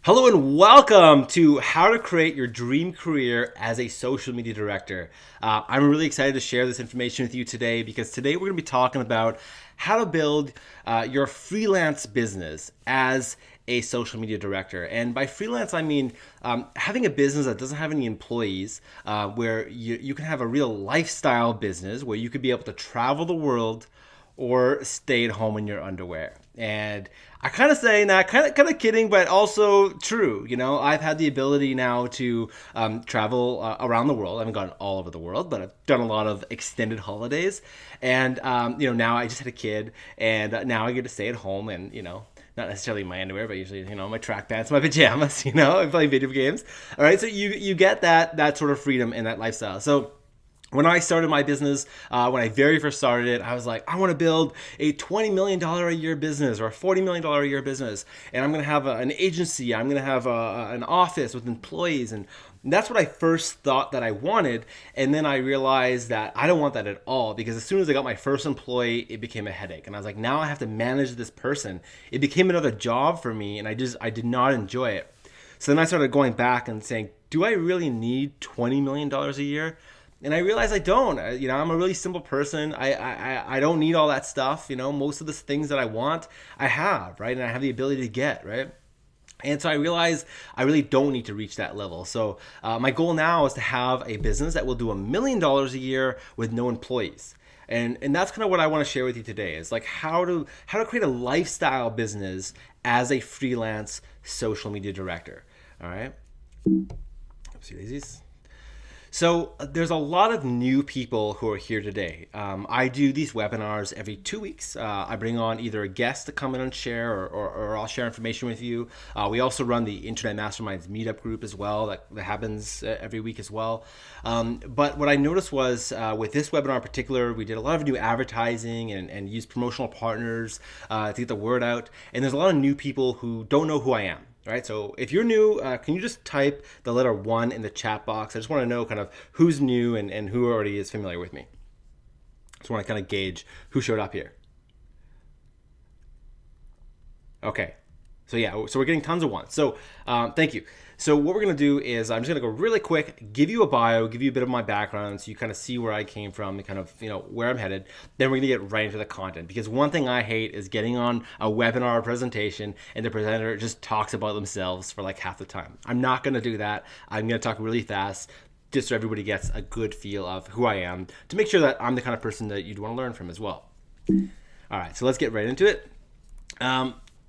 Hello and welcome to how to create your dream career as a social media director. I'm really excited to share this information with you today because today we're going to be talking about how to build your freelance business as a social media director. And by freelance, I mean having a business that doesn't have any employees, where you can have a real lifestyle business where you could be able to travel the world or stay at home in your underwear. And I kind of saying that, kind of kidding, but also true. You know, I've had the ability now to travel around the world. I haven't gone all over the world, but I've done a lot of extended holidays. And now I just had a kid, and now I get to stay at home, and not necessarily my underwear, but usually, my track pants, my pajamas, I play video games. All right. So you get that sort of freedom and that lifestyle. So when I started my business, when I very first started it, I was like, I want to build a $20 million a year business or a $40 million a year business. And I'm going to have an agency. I'm going to have an office with employees. And that's what I first thought that I wanted. And then I realized that I don't want that at all, because as soon as I got my first employee, it became a headache. And I was like, now I have to manage this person. It became another job for me, and I did not enjoy it. So then I started going back and saying, do I really need $20 million a year? And I realized I don't. I'm a really simple person. I don't need all that stuff. Most of the things that I want, I have, right? And I have the ability to get, right? And so I realized I really don't need to reach that level. So my goal now is to have a business that will do $1 million a year with no employees. And that's kind of what I want to share with you today, is like how to create a lifestyle business as a freelance social media director. All right. Oopsie daisies. So there's a lot of new people who are here today. I do these webinars every 2 weeks. I bring on either a guest to come in and share, or I'll share information with you. We also run the Internet Masterminds meetup group as well. That happens every week as well. But what I noticed was with this webinar in particular, we did a lot of new advertising and used promotional partners to get the word out. And there's a lot of new people who don't know who I am. All right, so if you're new, can you just type the letter 1 in the chat box? I just want to know kind of who's new and who already is familiar with me. Just want to kind of gauge who showed up here. Okay, so we're getting tons of ones. So thank you. So what we're going to do is I'm just going to go really quick, give you a bio, give you a bit of my background so you kind of see where I came from and kind of, where I'm headed. Then we're going to get right into the content, because one thing I hate is getting on a webinar presentation and the presenter just talks about themselves for like half the time. I'm not going to do that. I'm going to talk really fast just so everybody gets a good feel of who I am, to make sure that I'm the kind of person that you'd want to learn from as well. All right, so let's get right into it.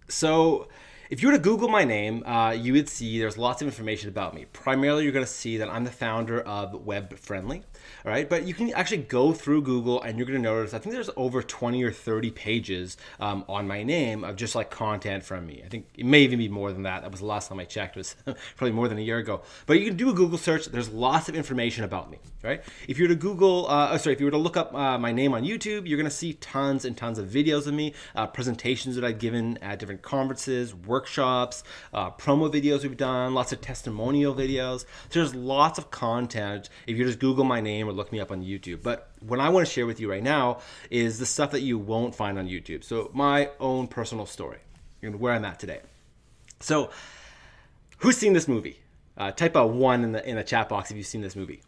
So if you were to Google my name, you would see there's lots of information about me. Primarily, you're going to see that I'm the founder of Web Friendly. All right, but you can actually go through Google and you're going to notice, I think there's over 20 or 30 pages on my name of just like content from me. I think it may even be more than that. That was the last time I checked. It was probably more than a year ago. But you can do a Google search. There's lots of information about me. Right? If you were to Google, if you were to look up my name on YouTube, you're going to see tons and tons of videos of me, presentations that I've given at different conferences, workshops, promo videos we've done, lots of testimonial videos. So there's lots of content if you just Google my name or look me up on YouTube. But what I want to share with you right now is the stuff that you won't find on YouTube. So my own personal story and where I'm at today. So who's seen this movie? Type a 1 in the chat box if you've seen this movie.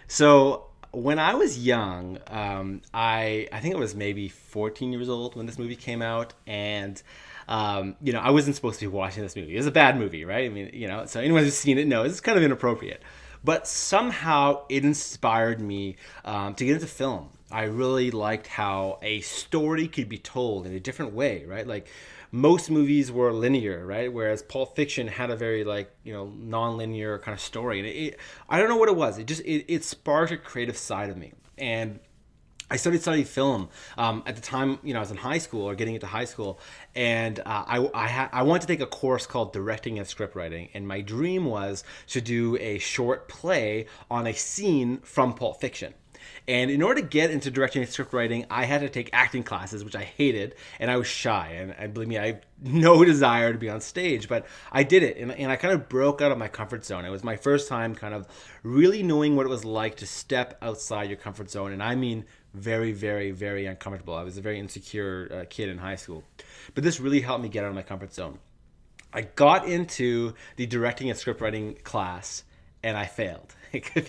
So when I was young, I think it was maybe 14 years old when this movie came out, and I wasn't supposed to be watching this movie. It was a bad movie, right? I mean, so anyone who's seen it knows it's kind of inappropriate. But somehow it inspired me to get into film. I really liked how a story could be told in a different way, right? Like most movies were linear, right? Whereas Pulp Fiction had a very non-linear kind of story. And I don't know what it was. It sparked a creative side of me. And I started studying film at the time. I was in high school or getting into high school, and I wanted to take a course called directing and script writing. And my dream was to do a short play on a scene from Pulp Fiction. And in order to get into directing and script writing, I had to take acting classes, which I hated, and I was shy. And believe me, I have no desire to be on stage, but I did it. And I kind of broke out of my comfort zone. It was my first time kind of really knowing what it was like to step outside your comfort zone. And I mean very, very, very uncomfortable. I was a very insecure kid in high school. But this really helped me get out of my comfort zone. I got into the directing and script writing class and I failed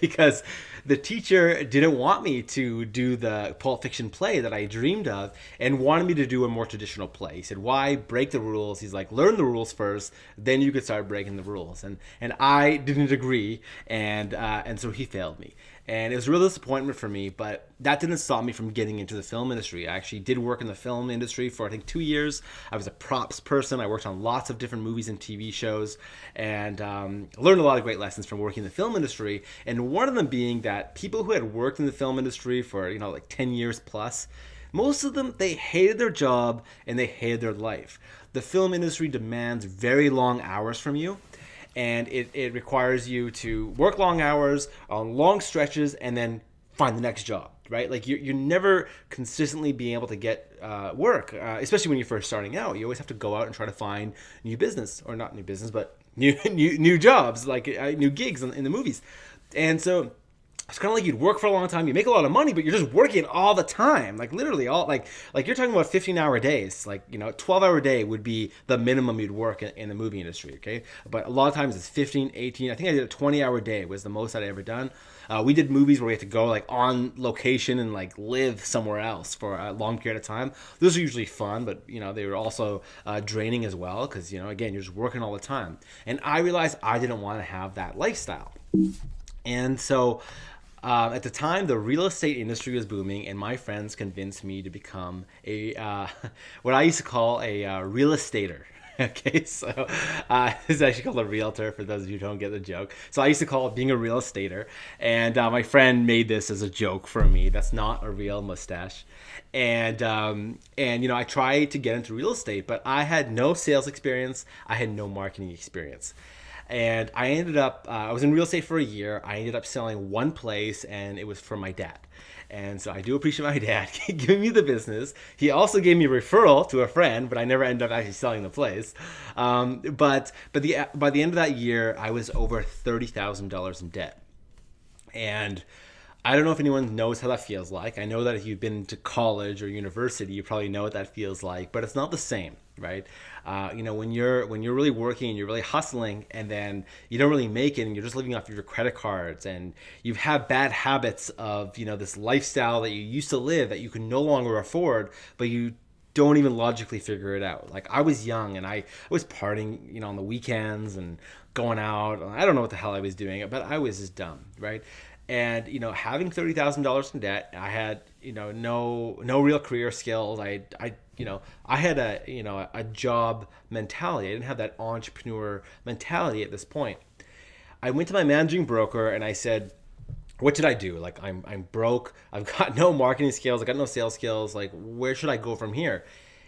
because the teacher didn't want me to do the Pulp Fiction play that I dreamed of and wanted me to do a more traditional play. He said, "Why break the rules?" He's like, "Learn the rules first, then you could start breaking the rules." And I didn't agree, and so he failed me. And it was a real disappointment for me, but that didn't stop me from getting into the film industry. I actually did work in the film industry for, I think, 2 years. I was a props person. I worked on lots of different movies and TV shows, and learned a lot of great lessons from working in the film industry. And one of them being that people who had worked in the film industry for, like 10 years plus, most of them, they hated their job and they hated their life. The film industry demands very long hours from you, and it requires you to work long hours on long stretches and then find the next job, right? Like you're never consistently being able to get work, especially when you're first starting out. You always have to go out and try to find new business, or not new business, but new jobs, like new gigs in the movies. And so it's kind of like you'd work for a long time, you make a lot of money, but you're just working all the time, like literally all like you're talking about 15-hour days. Like 12-hour day would be the minimum you'd work in the movie industry. Okay, but a lot of times it's 15, 18. I think I did a 20-hour day was the most I'd ever done. We did movies where we had to go like on location and like live somewhere else for a long period of time. Those are usually fun, but they were also draining as well, because again, you're just working all the time. And I realized I didn't want to have that lifestyle. And so at the time, the real estate industry was booming, and my friends convinced me to become a what I used to call a real estater. Okay, so it's actually called a realtor, for those of you who don't get the joke. So I used to call it being a real estater, and my friend made this as a joke for me. That's not a real mustache. And I tried to get into real estate, but I had no sales experience. I had no marketing experience. And I ended up, I was in real estate for a year. I ended up selling one place, and it was for my dad. And so I do appreciate my dad giving me the business. He also gave me a referral to a friend, but I never ended up actually selling the place. But by the end of that year, I was over $30,000 in debt. And I don't know if anyone knows how that feels like. I know that if you've been to college or university, you probably know what that feels like, but it's not the same, right? When you're really working and you're really hustling, and then you don't really make it, and you're just living off your credit cards, and you have bad habits of this lifestyle that you used to live that you can no longer afford, but you don't even logically figure it out. Like, I was young and I was partying, on the weekends and going out. I don't know what the hell I was doing, but I was just dumb, right? And having $30,000 in debt, I had no real career skills. I had a job mentality. I didn't have that entrepreneur mentality at this point. I went to my managing broker and I said, "What should I do? Like, I'm broke. I've got no marketing skills. I got no sales skills. Like, where should I go from here?"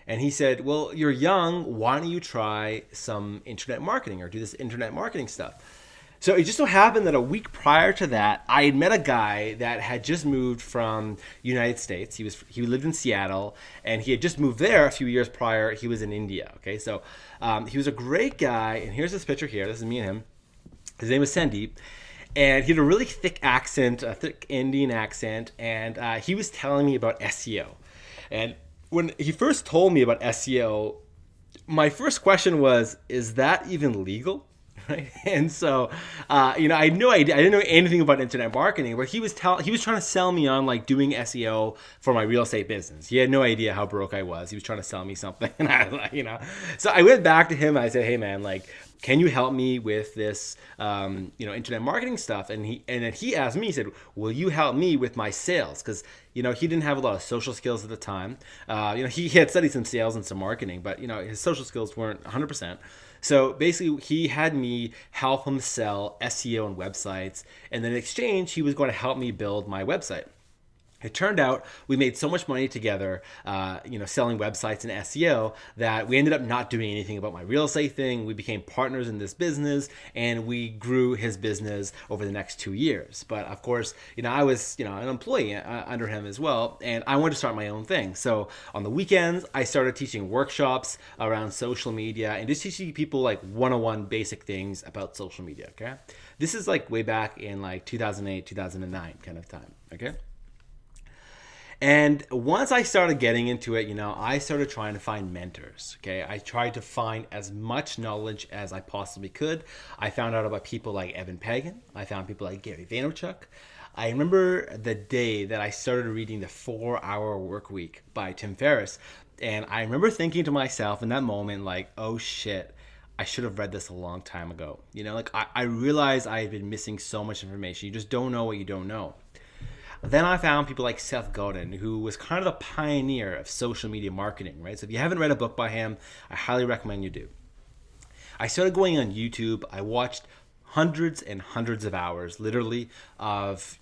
And he said, "Well, you're young. Why don't you try some internet marketing, or do this internet marketing stuff?" So it just so happened that a week prior to that, I had met a guy that had just moved from United States. He lived in Seattle, and he had just moved there a few years prior. He was in India. Okay, so he was a great guy, and here's his picture here. This is me and him. His name was Sandeep, and he had a really thick accent, a thick Indian accent, and he was telling me about SEO. And when he first told me about SEO, my first question was, "Is that even legal?" Right? And so, I had no idea. I didn't know anything about internet marketing, but he was trying to sell me on like doing SEO for my real estate business. He had no idea how broke I was. He was trying to sell me something, and So I went back to him and I said, "Hey man, like, can you help me with this, internet marketing stuff?" And then he asked me, he said, "Will you help me with my sales?" Because he didn't have a lot of social skills at the time. He had studied some sales and some marketing, but his social skills weren't 100%. So basically, he had me help him sell SEO and websites, and then in exchange, he was going to help me build my website. It turned out we made so much money together, selling websites and SEO, that we ended up not doing anything about my real estate thing. We became partners in this business, and we grew his business over the next 2 years. But of course, I was, an employee under him as well, and I wanted to start my own thing. So on the weekends, I started teaching workshops around social media and just teaching people like 101 basic things about social media. Okay, this is like way back in like 2008, 2009 kind of time. Okay. And once I started getting into it, I started trying to find mentors. Okay. I tried to find as much knowledge as I possibly could. I found out about people like Evan Pagan. I found people like Gary Vaynerchuk. I remember the day that I started reading The 4 Hour Work Week by Tim Ferriss. And I remember thinking to myself in that moment, like, oh shit, I should have read this a long time ago. Like I realized I had been missing so much information. You just don't know what you don't know. Then I found people like Seth Godin, who was kind of the pioneer of social media marketing, right? So if you haven't read a book by him, I highly recommend you do. I started going on YouTube. I watched hundreds and hundreds of hours, literally, of,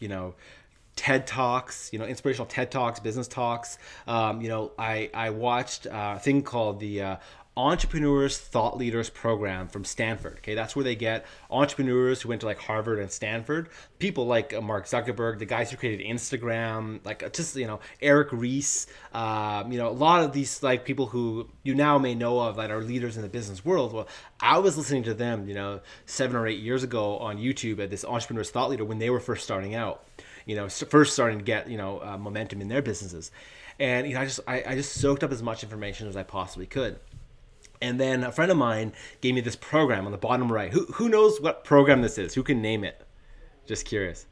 TED Talks, inspirational TED Talks, business talks. I watched a thing called the Entrepreneurs Thought Leaders Program from Stanford. Okay, that's where they get entrepreneurs who went to like Harvard and Stanford. People like Mark Zuckerberg, the guys who created Instagram, like just Eric Ries. A lot of these like people who you now may know of that are leaders in the business world. Well, I was listening to them, 7 or 8 years ago on YouTube at this Entrepreneurs Thought Leader when they were first starting out. First starting to get momentum in their businesses, and I just soaked up as much information as I possibly could. And then a friend of mine gave me this program on the bottom right. Who knows what program this is? Who can name it? Just curious.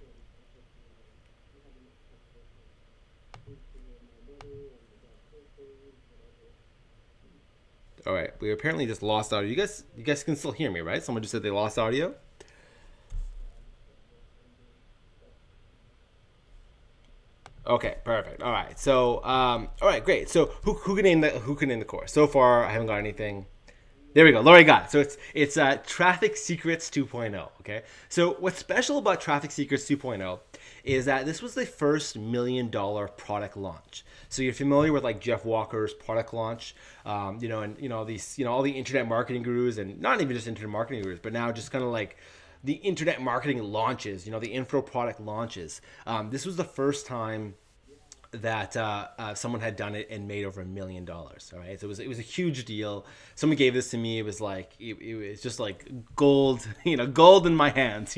All right, we apparently just lost audio. You guys can still hear me, right? Someone just said they lost audio. Okay, perfect. All right. So, all right, great. So, who can name the course? So far, I haven't got anything. There we go. Lori got it. So it's Traffic Secrets 2.0. Okay. So what's special about Traffic Secrets 2.0 is that this was the first $1 million product launch. So you're familiar with like Jeff Walker's product launch, and these all the internet marketing gurus, and not even just internet marketing gurus, but now just kind of like the internet marketing launches, the info product launches. This was the first time that someone had done it and made over $1 million. All right, so it was a huge deal. Someone gave this to me. It was like it was just like gold, gold in my hands,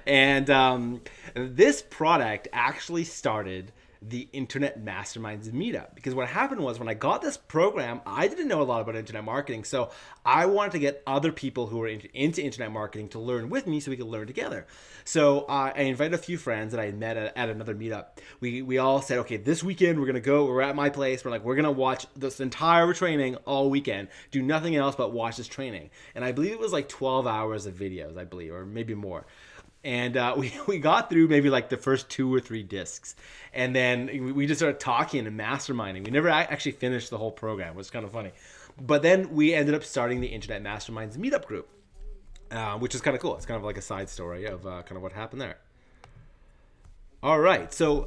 And this product actually started the Internet Masterminds meetup, because what happened was when I got this program, I didn't know a lot about internet marketing, so I wanted to get other people who were into internet marketing to learn with me so we could learn together. So I invited a few friends that I had met at another meetup. We all said, okay, this weekend we're at my place. We're gonna watch this entire training all weekend, do nothing else but watch this training. And I believe it was like 12 hours of videos, I believe, or maybe more. And we got through maybe like the first 2 or 3 discs, and then we just started talking and masterminding. We never actually finished the whole program. It was kind of funny. But then we ended up starting the Internet Masterminds meetup group, which is kind of cool. It's kind of like a side story of kind of what happened there. All right, so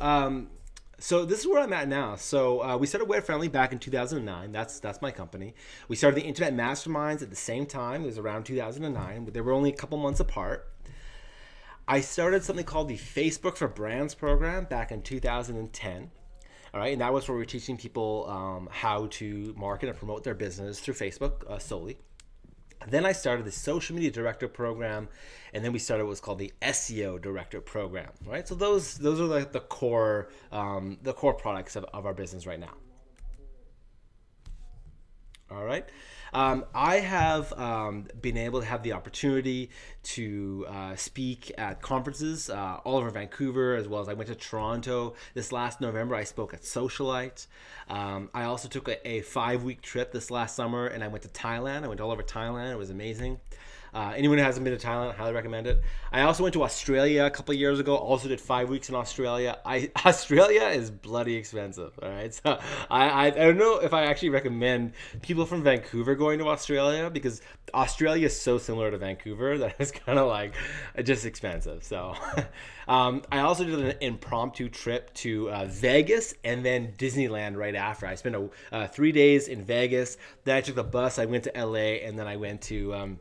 this is where I'm at now. So we started Wear Friendly back in 2009. That's my company. We started the Internet Masterminds at the same time. It was around 2009. But they were only a couple months apart. I started something called the Facebook for Brands program back in 2010. All right, and that was where we were teaching people how to market and promote their business through Facebook solely. Then I started the Social Media Director program, and then we started what's called the SEO Director program. Right, so those are like the core products of our business right now. All right. I have been able to have the opportunity to speak at conferences all over Vancouver, as well as I went to Toronto this last November. I spoke at Socialite. I also took a 5-week trip this last summer, and I went to Thailand. I went all over Thailand. It was amazing. Anyone who hasn't been to Thailand, I highly recommend it. I also went to Australia a couple of years ago. Also did 5 weeks in Australia. Australia is bloody expensive. All right, so I don't know if I actually recommend people from Vancouver going to Australia, because Australia is so similar to Vancouver that it's kind of like just expensive. So I also did an impromptu trip to Vegas and then Disneyland right after. I spent 3 days in Vegas. Then I took the bus. I went to LA, and then I went to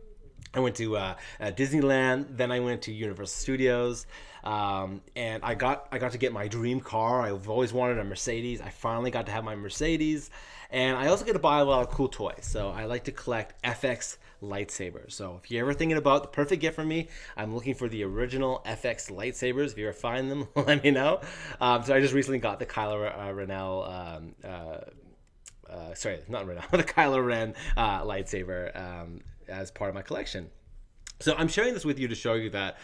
Disneyland. Then I went to Universal Studios, and I got to get my dream car. I've always wanted a Mercedes. I finally got to have my Mercedes, And I also get to buy a lot of cool toys. So I like to collect FX lightsabers. So if you're ever thinking about the perfect gift for me, I'm looking for the original FX lightsabers. If you ever find them, let me know. So I just recently got the Kylo sorry, not Renel, the Kylo Ren lightsaber as part of my collection. So I'm sharing this with you to show you that,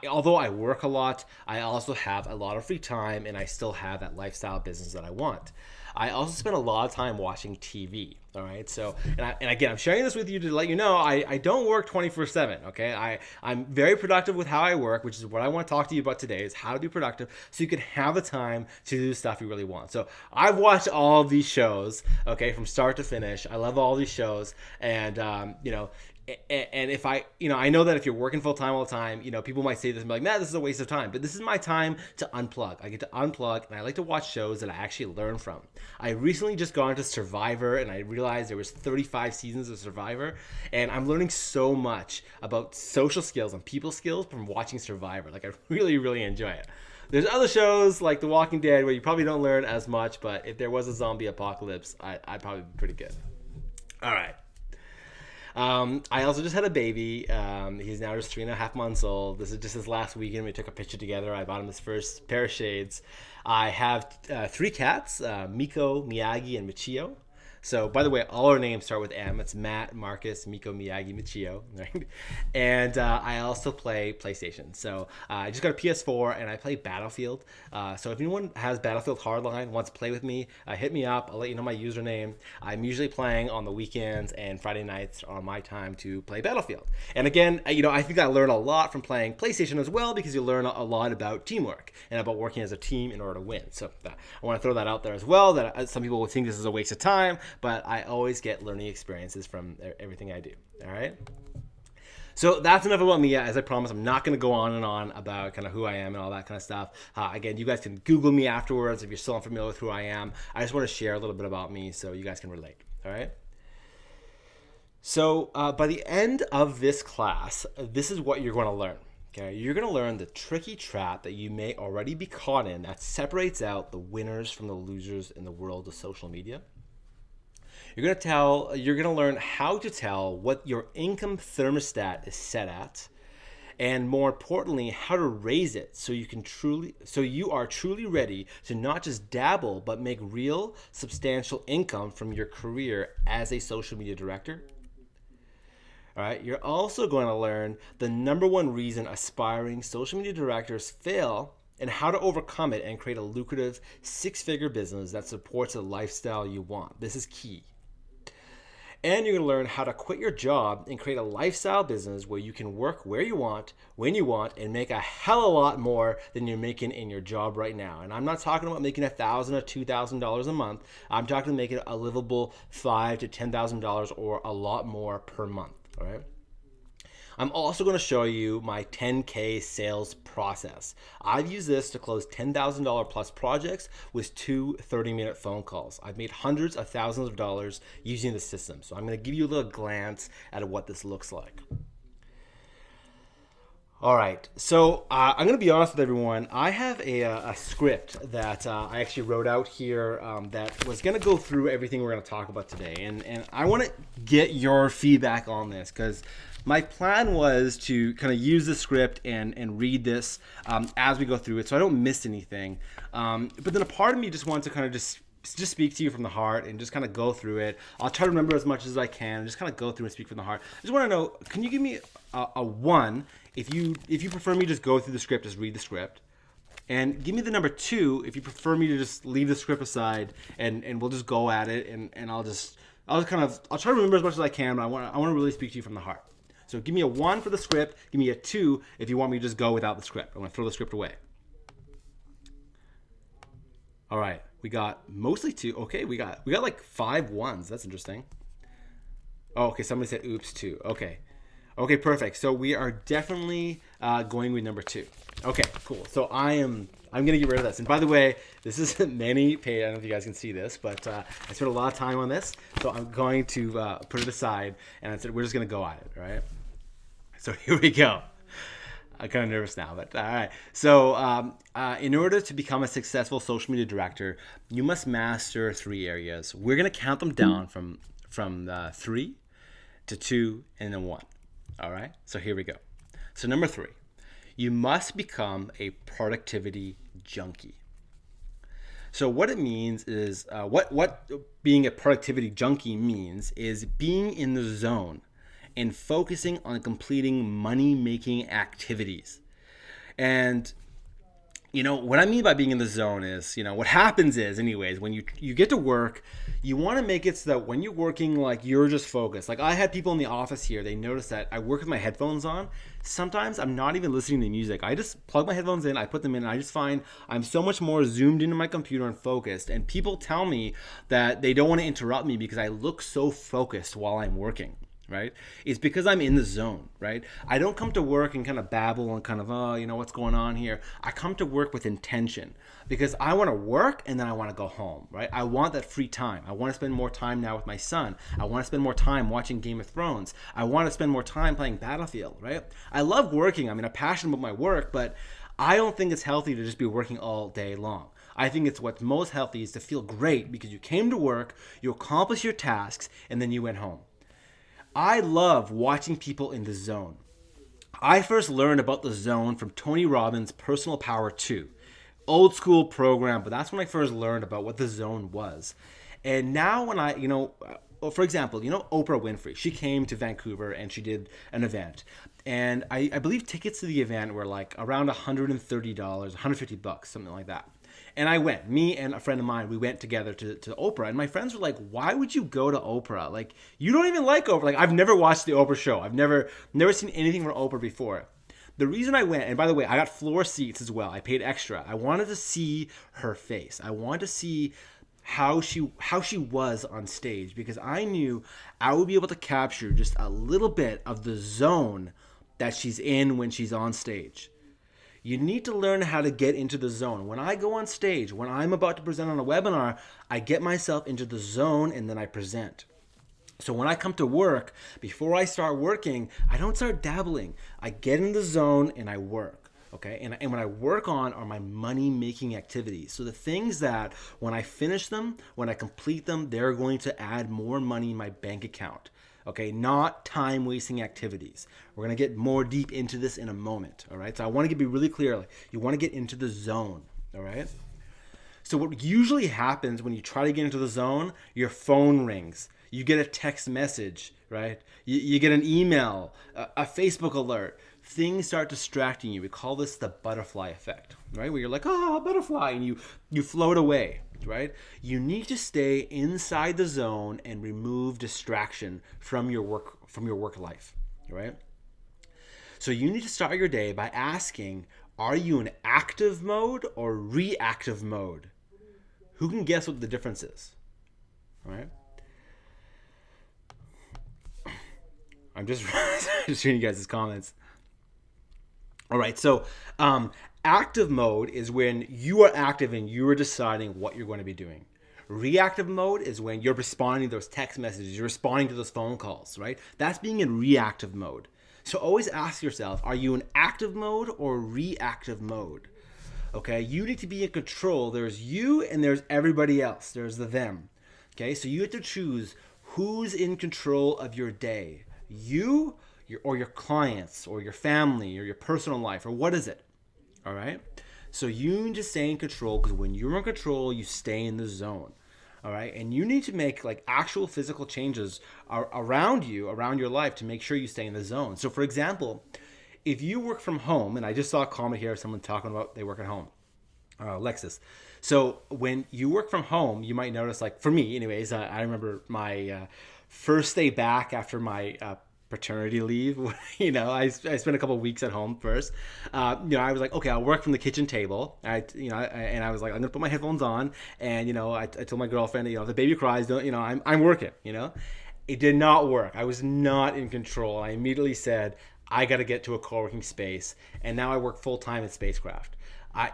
although I work a lot, I also have a lot of free time and I still have that lifestyle business that I want. I also spend a lot of time watching TV. All right. So, and again, I'm sharing this with you to let you know I don't work 24/7. Okay. I'm very productive with how I work, which is what I want to talk to you about today is how to be productive so you can have the time to do the stuff you really want. So I've watched all of these shows, okay, from start to finish. I love all these shows. And, and if I know that if you're working full time all the time, people might say this and be like, man, this is a waste of time. But this is my time to unplug. I get to unplug and I like to watch shows that I actually learn from. I recently just got into Survivor and I realized there was 35 seasons of Survivor. And I'm learning so much about social skills and people skills from watching Survivor. Like I really, really enjoy it. There's other shows like The Walking Dead where you probably don't learn as much, but if there was a zombie apocalypse, I'd probably be pretty good. All right. I also just had a baby. He's now just 3.5 months old. This is just his last weekend. We took a picture together. I bought him his first pair of shades. I have 3 cats, Miko, Miyagi, and Michio. So, by the way, all our names start with M. It's Matt, Marcus, Miko, Miyagi, Michio. Right? And I also play PlayStation. So, I just got a PS4 and I play Battlefield. So, if anyone has Battlefield Hardline, wants to play with me, hit me up. I'll let you know my username. I'm usually playing on the weekends and Friday nights are my time to play Battlefield. And again, I think I learned a lot from playing PlayStation as well because you learn a lot about teamwork and about working as a team in order to win. So, I want to throw that out there as well, that some people would think this is a waste of time, but I always get learning experiences from everything I do. All right. So that's enough about me. As I promised, I'm not going to go on and on about kind of who I am and all that kind of stuff. Again, you guys can Google me afterwards if you're still unfamiliar with who I am. I just want to share a little bit about me so you guys can relate. All right. So by the end of this class, this is what you're going to learn. Okay, you're going to learn the tricky trap that you may already be caught in that separates out the winners from the losers in the world of social media. You're going to learn how to tell what your income thermostat is set at, and more importantly, how to raise it so you are truly ready to not just dabble but make real substantial income from your career as a social media director. All right, you're also going to learn the number one reason aspiring social media directors fail and how to overcome it and create a lucrative 6-figure business that supports the lifestyle you want. This is key. And you're going to learn how to quit your job and create a lifestyle business where you can work where you want, when you want, and make a hell of a lot more than you're making in your job right now. And I'm not talking about making $1,000 or $2,000 a month. I'm talking about making a livable $5,000 to $10,000 or a lot more per month. All right. I'm also going to show you my 10K sales process. I've used this to close $10,000 plus projects with 2 30-minute phone calls. I've made hundreds of thousands of dollars using the system. So I'm going to give you a little glance at what this looks like. All right, so I'm going to be honest with everyone. I have a script that I actually wrote out here that was going to go through everything we're going to talk about today. And I want to get your feedback on this because my plan was to kind of use the script and read this as we go through it so I don't miss anything. But then a part of me just wants to kind of just speak to you from the heart and just kind of go through it. I'll try to remember as much as I can and just kind of go through and speak from the heart. I just want to know, can you give me a 1 if you prefer me to just go through the script, just read the script? And give me the number 2 if you prefer me to just leave the script aside and we'll just go at it and I'll try to remember as much as I can, but I want to really speak to you from the heart. So give me a 1 for the script, give me a 2 if you want me to just go without the script. I'm going to throw the script away. All right, we got mostly 2. Okay, we got like 5 1s. That's interesting. Oh, okay, somebody said oops 2. Okay, perfect. So we are definitely going with number 2. Okay, cool. So I'm gonna get rid of this. And by the way, this is many paid. I don't know if you guys can see this, but I spent a lot of time on this. So I'm going to put it aside, and I said we're just gonna go at it. All right. So here we go. I'm kind of nervous now, but all right. So, in order to become a successful social media director, you must master three areas. We're gonna count them down from three to two and then one. All right. So here we go. So number three, you must become a productivity junkie. So what it means is what being a productivity junkie means is being in the zone and focusing on completing money making activities. And what I mean by being in the zone is, what happens is, anyways, when you get to work, you want to make it so that when you're working, like, you're just focused. Like, I had people in the office here, they noticed that I work with my headphones on. Sometimes I'm not even listening to music. I just plug my headphones in, I put them in, and I just find I'm so much more zoomed into my computer and focused. And people tell me that they don't want to interrupt me because I look so focused while I'm working. Right? It's because I'm in the zone, right? I don't come to work and kind of babble and kind of, what's going on here. I come to work with intention because I want to work and then I want to go home, right? I want that free time. I want to spend more time now with my son. I want to spend more time watching Game of Thrones. I want to spend more time playing Battlefield, right? I love working. I mean, I'm passionate about my work, but I don't think it's healthy to just be working all day long. I think it's what's most healthy is to feel great because you came to work, you accomplished your tasks, and then you went home. I love watching people in the zone. I first learned about the zone from Tony Robbins' Personal Power 2. Old school program, but that's when I first learned about what the zone was. And now when for example, Oprah Winfrey, she came to Vancouver and she did an event. And I believe tickets to the event were like around $130, $150, something like that. And I went, me and a friend of mine, we went together to Oprah. And my friends were like, why would you go to Oprah? Like, you don't even like Oprah. Like, I've never watched the Oprah show. I've never seen anything from Oprah before. The reason I went, and by the way, I got floor seats as well. I paid extra. I wanted to see her face. I wanted to see how she was on stage because I knew I would be able to capture just a little bit of the zone that she's in when she's on stage. You need to learn how to get into the zone. When I go on stage, when I'm about to present on a webinar, I get myself into the zone and then I present. So when I come to work, before I start working, I don't start dabbling. I get in the zone and I work. Okay, and what I work on are my money-making activities. So the things that when I finish them, when I complete them, they're going to add more money in my bank account. Okay, not time-wasting activities. We're going to get more deep into this in a moment, all right? So I want to be really clear. Like, you want to get into the zone, all right? So what usually happens when you try to get into the zone, your phone rings. You get a text message, right? You get an email, a Facebook alert. Things start distracting you. We call this the butterfly effect, right? Where you're like, butterfly, and you float away. Right? You need to stay inside the zone and remove distraction from your work life, right? So you need to start your day by asking, are you in active mode or reactive mode? Who can guess what the difference is? All right? I'm just reading you guys' comments. All right, so active mode is when you are active and you are deciding what you're going to be doing. Reactive mode is when you're responding to those text messages, you're responding to those phone calls, right? That's being in reactive mode. So always ask yourself, are you in active mode or reactive mode? Okay, you need to be in control. There's you and there's everybody else. There's the them. Okay, so you have to choose who's in control of your day. You or your clients or your family or your personal life, or what is it? All right. So you need to stay in control because when you're in control, you stay in the zone. All right. And you need to make like actual physical changes around you, around your life to make sure you stay in the zone. So for example, if you work from home, and I just saw a comment here of someone talking about they work at home, Lexus. So when you work from home, you might notice, like for me anyways, I remember my first day back after my paternity leave. I spent a couple of weeks at home first. I was like, okay, I'll work from the kitchen table. And I was like, I'm gonna put my headphones on, and I told my girlfriend, if the baby cries, don't, I'm working. It did not work. I was not in control. I immediately said, I got to get to a co-working space, and now I work full time at Spacecraft. I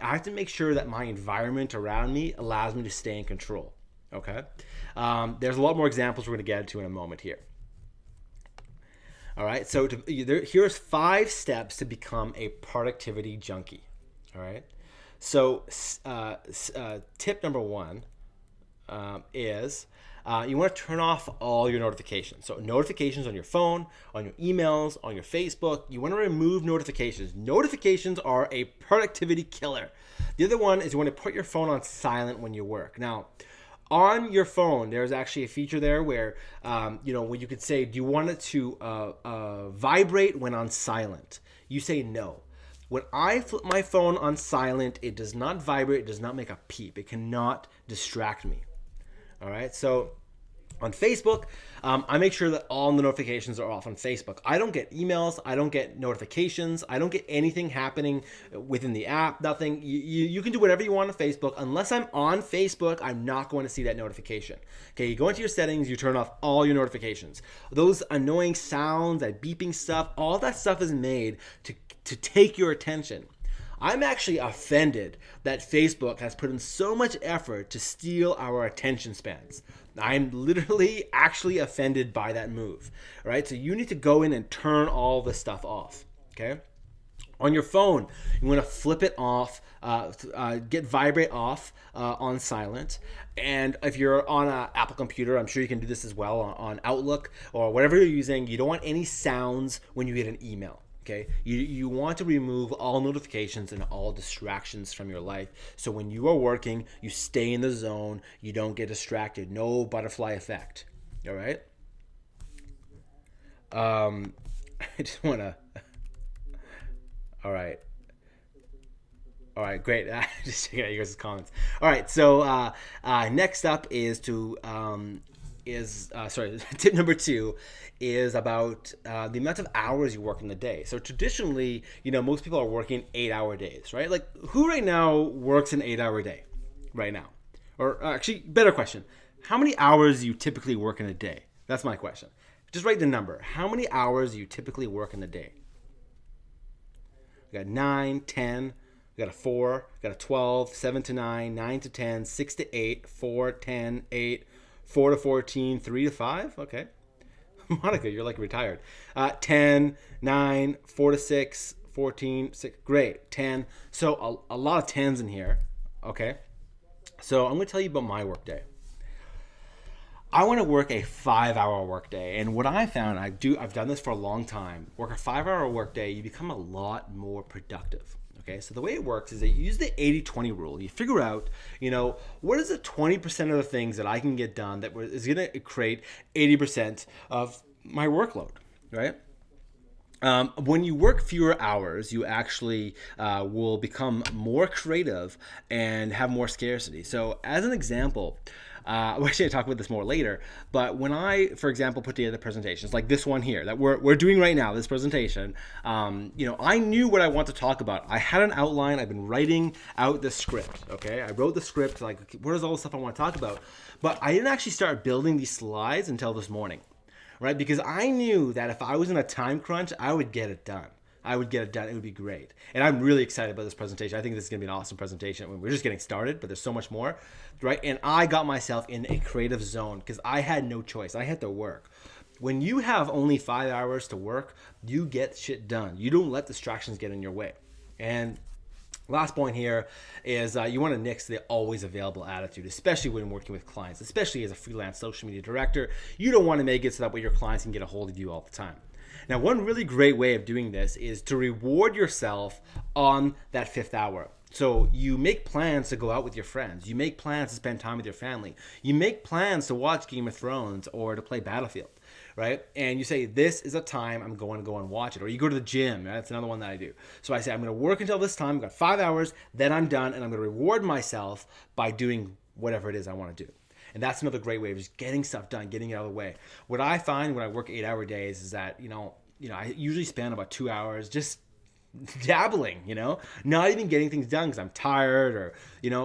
have to make sure that my environment around me allows me to stay in control. Okay, there's a lot more examples we're going to get into in a moment here. All right. So here's 5 steps to become a productivity junkie. All right. So tip number 1 is you want to turn off all your notifications. So notifications on your phone, on your emails, on your Facebook. You want to remove notifications. Notifications are a productivity killer. The other one is you want to put your phone on silent when you work. Now, on your phone, there's actually a feature there where, where you could say, do you want it to vibrate when on silent? You say no. When I flip my phone on silent, it does not vibrate, it does not make a peep. It cannot distract me. All right, so on Facebook, I make sure that all the notifications are off on Facebook. I don't get emails, I don't get notifications, I don't get anything happening within the app, nothing. You can do whatever you want on Facebook. Unless I'm on Facebook, I'm not going to see that notification. Okay, you go into your settings, you turn off all your notifications. Those annoying sounds, that beeping stuff, all that stuff is made to take your attention. I'm actually offended that Facebook has put in so much effort to steal our attention spans. I'm literally actually offended by that move, right? So you need to go in and turn all this stuff off, okay? On your phone, you want to flip it off, get vibrate off on silent. And if you're on an Apple computer, I'm sure you can do this as well on Outlook or whatever you're using. You don't want any sounds when you get an email. Okay, you want to remove all notifications and all distractions from your life. So when you are working, you stay in the zone. You don't get distracted. No butterfly effect. All right. I just want to. All right. All right, great. Just checking out your guys' comments. All right, so next up is tip number 2 is about the amount of hours you work in the day. So traditionally, most people are working 8-hour days, right? Like, who right now works an 8-hour day right now? Or actually, better question, how many hours do you typically work in a day? That's my question. Just write the number. How many hours do you typically work in a day? We got 9, 10, we got a 4, we got a 12, 7 to 9, 9 to 10, 6 to 8, 4, 10, 8, 4 to 14, 3 to 5. Okay. Monica, you're like retired. 10, 9, 4 to 6, 14, 6. Great. 10. So a lot of 10s in here. Okay. So I'm going to tell you about my work day. I want to work a 5-hour work day. And what I found, I've done this for a long time. Work a 5-hour work day, you become a lot more productive. Okay, so the way it works is that you use the 80-20 rule. You figure out, what is the 20% of the things that I can get done that is going to create 80% of my workload, right? When you work fewer hours, you actually will become more creative and have more scarcity. So as an example, we're actually going to talk about this more later, but when I, for example, put together presentations like this one here that we're doing right now, this presentation, I knew what I want to talk about. I had an outline. I've been writing out the script, okay? I wrote the script, like, what is all the stuff I want to talk about? But I didn't actually start building these slides until this morning, right? Because I knew that if I was in a time crunch, I would get it done. It would be great. And I'm really excited about this presentation. I think this is going to be an awesome presentation. We're just getting started, but there's so much more, right? And I got myself in a creative zone because I had no choice. I had to work. When you have only 5 hours to work, you get shit done. You don't let distractions get in your way. And last point here is you want to nix the always available attitude, especially when working with clients, especially as a freelance social media director. You don't want to make it so that way your clients can get a hold of you all the time. Now, one really great way of doing this is to reward yourself on that 5th hour. So you make plans to go out with your friends. You make plans to spend time with your family. You make plans to watch Game of Thrones or to play Battlefield, right? And you say, this is a time I'm going to go and watch it. Or you go to the gym. Right? That's another one that I do. So I say, I'm going to work until this time. I've got 5 hours. Then I'm done. And I'm going to reward myself by doing whatever it is I want to do. And that's another great way of just getting stuff done, getting it out of the way. What I find when I work 8-hour days is that, I usually spend about 2 hours just dabbling, not even getting things done because I'm tired or,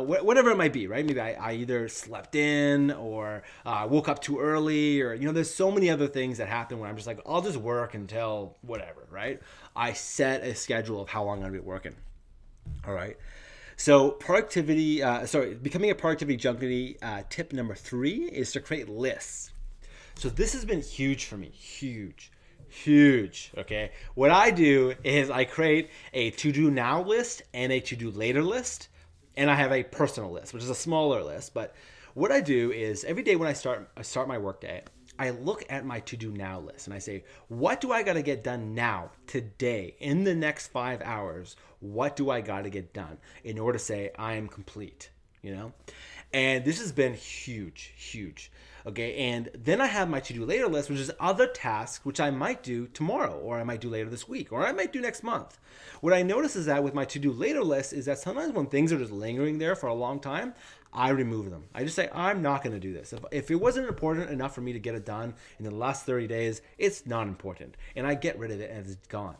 whatever it might be, right? Maybe I either slept in or woke up too early or, there's so many other things that happen when I'm just like, I'll just work until whatever, right? I set a schedule of how long I'm going to be working. All right. So becoming a productivity junkie, tip number 3 is to create lists. So this has been huge for me, huge. Huge. Okay. What I do is I create a to do now list and a to do later list. And I have a personal list, which is a smaller list. But what I do is every day when I start my workday, I look at my to do now list and I say, what do I got to get done now, today, in the next 5 hours? What do I got to get done in order to say I am complete? You know? And this has been huge, huge. Okay, and then I have my to-do later list, which is other tasks which I might do tomorrow, or I might do later this week, or I might do next month. What I notice is that with my to-do later list is that sometimes when things are just lingering there for a long time, I remove them. I just say, I'm not going to do this. If it wasn't important enough for me to get it done in the last 30 days, it's not important. And I get rid of it and it's gone.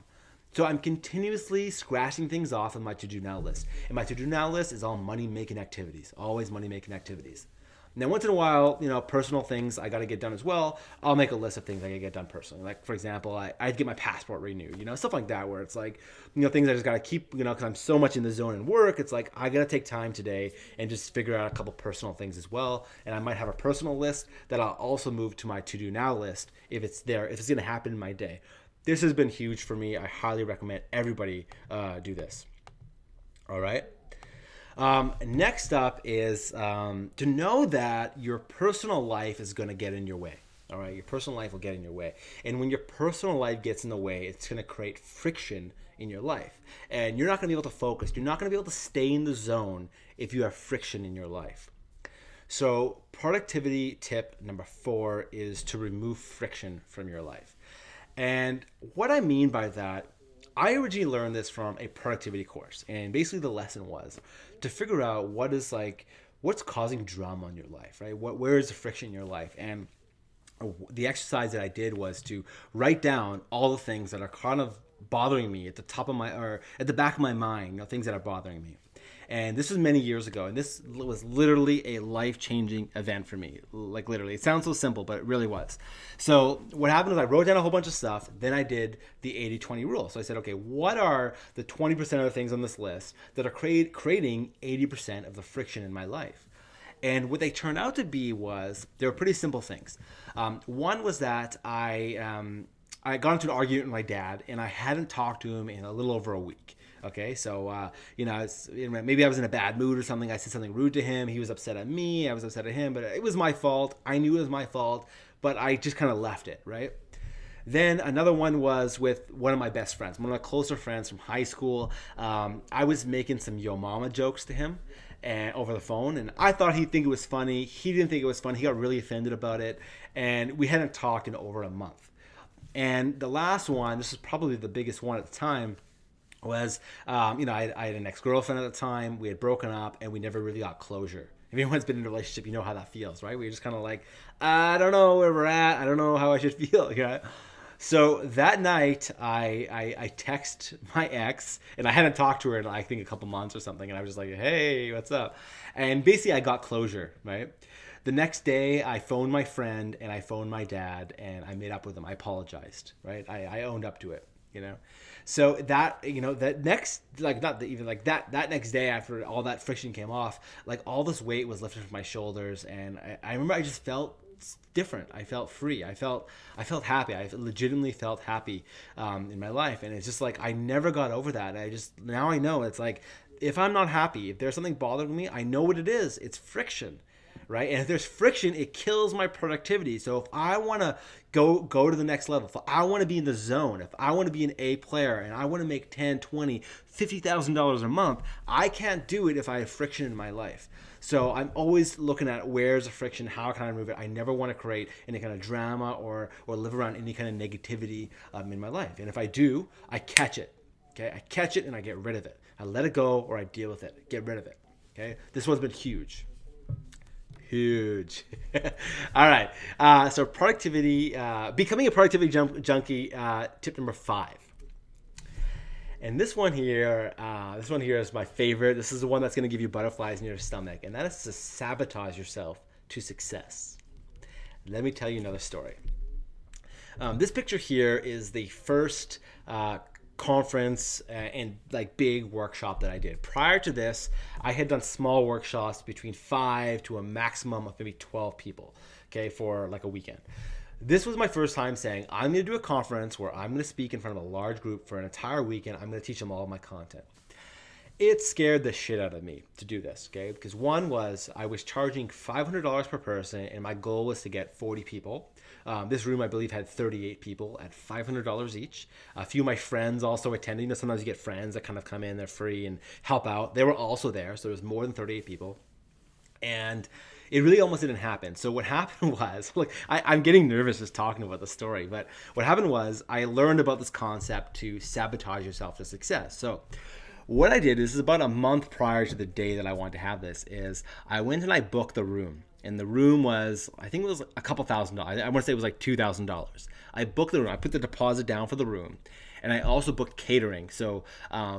So I'm continuously scratching things off of my to-do now list. And my to-do now list is all money-making activities, always money-making activities. Now, once in a while, personal things I got to get done as well. I'll make a list of things I got to get done personally. Like, for example, I'd get my passport renewed, stuff like that, where it's like, things I just got to keep, because I'm so much in the zone in work. It's like, I got to take time today and just figure out a couple personal things as well. And I might have a personal list that I'll also move to my to-do now list if it's there, if it's going to happen in my day. This has been huge for me. I highly recommend everybody do this. All right. Next up is to know that your personal life is going to get in your way. All right, your personal life will get in your way. And when your personal life gets in the way, it's going to create friction in your life. And you're not going to be able to focus. You're not going to be able to stay in the zone if you have friction in your life. So productivity tip number 4 is to remove friction from your life. And what I mean by that, I originally learned this from a productivity course. And basically the lesson was to figure out what's causing drama in your life, right? Where is the friction in your life? And the exercise that I did was to write down all the things that are kind of bothering me at the top of or at the back of my mind, things that are bothering me. And this was many years ago, and this was literally a life-changing event for me. Like, literally. It sounds so simple, but it really was. So what happened was I wrote down a whole bunch of stuff. Then I did the 80-20 rule. So I said, okay, what are the 20% of the things on this list that are creating 80% of the friction in my life? And what they turned out to be they were pretty simple things. One was that I got into an argument with my dad, and I hadn't talked to him in a little over a week. Okay, so, maybe I was in a bad mood or something. I said something rude to him. He was upset at me. I was upset at him, but it was my fault. I knew it was my fault, but I just kind of left it, right? Then another one was with one of my best friends, one of my closer friends from high school. I was making some yo mama jokes to him and over the phone, and I thought he'd think it was funny. He didn't think it was funny. He got really offended about it, and we hadn't talked in over a month. And the last one, this is probably the biggest one at the time, was, I had an ex-girlfriend at the time. We had broken up, and we never really got closure. If anyone's been in a relationship, you know how that feels, right? We're just kind of like, I don't know where we're at. I don't know how I should feel. Okay? So that night, I text my ex, and I hadn't talked to her in, I think, a couple months or something, and I was just like, hey, what's up? And basically, I got closure, right? The next day, I phoned my friend, and I phoned my dad, and I made up with him. I apologized, right? I owned up to it. So that, that next, that next day after all that friction came off, all this weight was lifted from my shoulders. And I remember I just felt different. I felt free. I felt happy. I legitimately felt happy in my life. And it's just I never got over that. Now I know it's if I'm not happy, if there's something bothering me, I know what it is. It's friction. Right? And if there's friction, it kills my productivity. So if I want to go to the next level, if I want to be in the zone, if I want to be an A player and I want to make $10, $20, $50,000 a month, I can't do it if I have friction in my life. So I'm always looking at where's the friction, how can I remove it? I never want to create any kind of drama or live around any kind of negativity in my life. And if I do, I catch it. Okay, I catch it and I get rid of it. I let it go or I deal with it. Get rid of it. Okay, this one's been huge. Huge. All right. So productivity, becoming a productivity junkie, tip number 5. And this one here is my favorite. This is the one that's going to give you butterflies in your stomach, and that is to sabotage yourself to success. Let me tell you another story. This picture here is the first conference and big workshop that I did. Prior to this, I had done small workshops between 5 to a maximum of maybe 12 people, okay, for a weekend. This was my first time saying, I'm going to do a conference where I'm going to speak in front of a large group for an entire weekend. I'm going to teach them all my content. It scared the shit out of me to do this, okay? Because one was I was charging $500 per person, and my goal was to get 40 people. This room, I believe, had 38 people at $500 each. A few of my friends also attending. You know, sometimes you get friends that kind of come in, they're free and help out. They were also there, so there was more than 38 people. And it really almost didn't happen. So what happened was, like, I'm getting nervous just talking about the story, but what happened was I learned about this concept to sabotage yourself to success. So what I did, this is about a month prior to the day that I wanted to have this, is I went and I booked the room. And the room was, I think it was a couple $1,000s. I want to say it was like $2,000. I booked the room. I put the deposit down for the room. And I also booked catering. So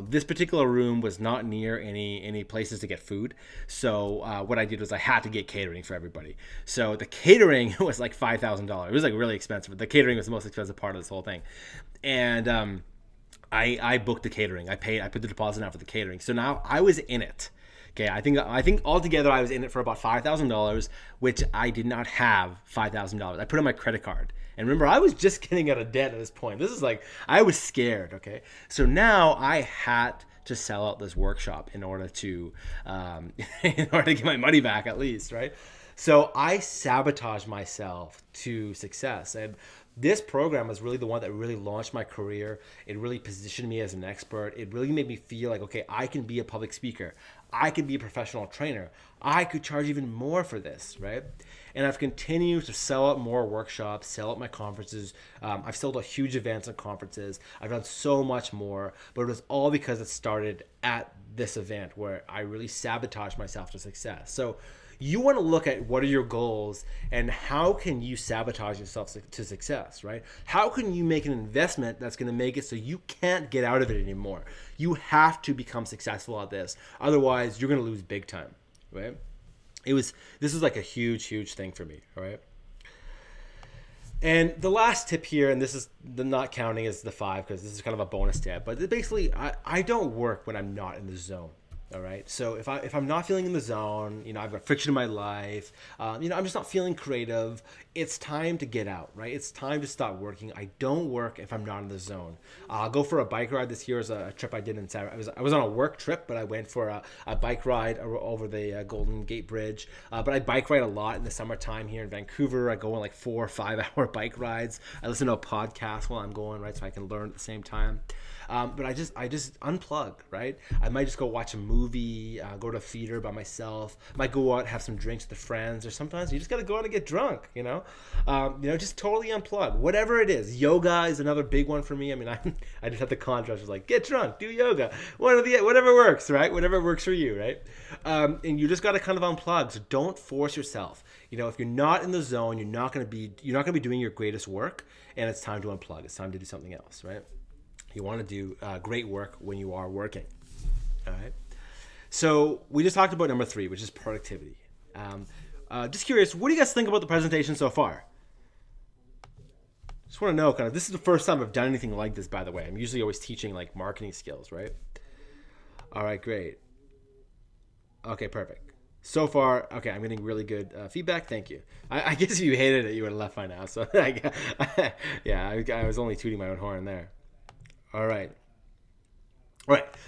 this particular room was not near any places to get food. So what I did was I had to get catering for everybody. So the catering was like $5,000. It was like really expensive. The catering was the most expensive part of this whole thing. And I booked the catering. I put the deposit down for the catering. So now I was in it. Okay, I think altogether I was in it for about $5,000, which I did not have $5,000. I put on my credit card. And remember, I was just getting out of debt at this point. This is like, I was scared, okay? So now I had to sell out this workshop in order to get my money back at least, right? So I sabotaged myself to success. And this program was really the one that really launched my career. It really positioned me as an expert. It really made me feel like, okay, I can be a public speaker. I could be a professional trainer. I could charge even more for this, right? And I've continued to sell out more workshops, sell out my conferences. I've sold out huge events and conferences. I've done so much more, but it was all because it started at this event where I really sabotaged myself to success. So you want to look at what are your goals and how can you sabotage yourself to success, right? How can you make an investment that's going to make it so you can't get out of it anymore? You have to become successful at this. Otherwise, you're going to lose big time, right? This was like a huge thing for me, all right? And the last tip here, and this is the not counting as the 5 because this is kind of a bonus tip, but basically I don't work when I'm not in the zone. All right. So if I'm not feeling in the zone, I've got friction in my life, I'm just not feeling creative. It's time to get out, right? It's time to stop working. I don't work if I'm not in the zone. I'll go for a bike ride. This year is a trip I did in Saturday. I was on a work trip, but I went for a bike ride over the Golden Gate Bridge. But I bike ride a lot in the summertime here in Vancouver. I go on like 4 or 5 hour bike rides. I listen to a podcast while I'm going, right? So I can learn at the same time. But I just unplug, right? I might just go watch a movie, go to a theater by myself. Might go out, have some drinks with friends, or sometimes you just gotta go out and get drunk, just totally unplug. Whatever it is, yoga is another big one for me. I mean, I just have the contrast of like, get drunk, do yoga, whatever works, right? Whatever works for you, right? And you just gotta kind of unplug. So don't force yourself. If you're not in the zone, you're not gonna be doing your greatest work, and it's time to unplug. It's time to do something else, right? You want to do great work when you are working. All right. So we just talked about number 3, which is productivity. Just curious, what do you guys think about the presentation so far? Just want to know, this is the first time I've done anything like this, by the way. I'm usually always teaching like marketing skills, right? All right, great. Okay, perfect. So far, okay, I'm getting really good feedback. Thank you. I guess if you hated it, you would have left by now. So I was only tooting my own horn there. All right.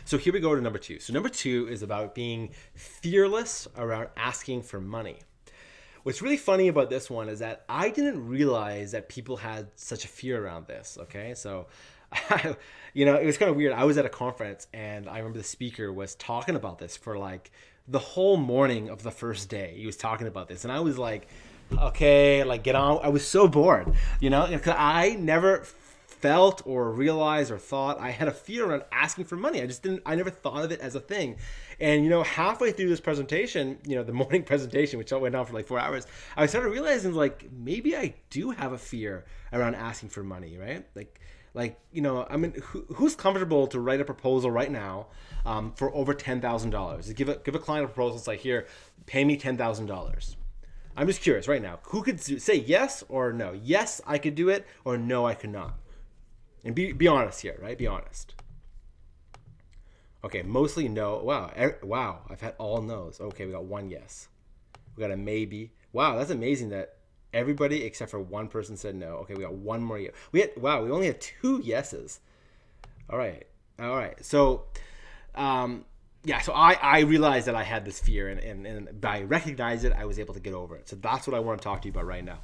So here we go to number 2. So number 2 is about being fearless around asking for money. What's really funny about this one is that I didn't realize that people had such a fear around this. Okay. So, it was kind of weird. I was at a conference and I remember the speaker was talking about this for like the whole morning of the first day. He was talking about this and I was like, okay, like get on. I was so bored, because I never felt or realized or thought I had a fear around asking for money. I never thought of it as a thing. And, halfway through this presentation, the morning presentation, which went on for like 4 hours, I started realizing like, maybe I do have a fear around asking for money, right? Who's comfortable to write a proposal right now for over $10,000? Give a client a proposal. It's like, here, pay me $10,000. I'm just curious right now, who could say yes or no? Yes, I could do it, or no, I could not. And be honest here, right? Be honest. Okay, mostly no. Wow, I've had all no's. Okay, we got 1 yes. We got a maybe. Wow, that's amazing that Everybody except for one person said no. Okay, we got one more year. We only had 2 yeses. All right. All right. So, yeah, so I realized that I had this fear, and by recognizing it, I was able to get over it. So that's what I want to talk to you about right now.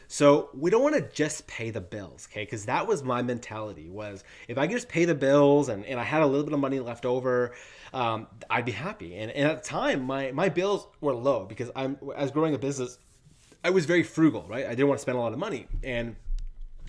So we don't want to just pay the bills, okay? Because that was my mentality, was if I could just pay the bills and I had a little bit of money left over, I'd be happy. And at the time, my bills were low because as growing a business, I was very frugal, right? I didn't want to spend a lot of money. And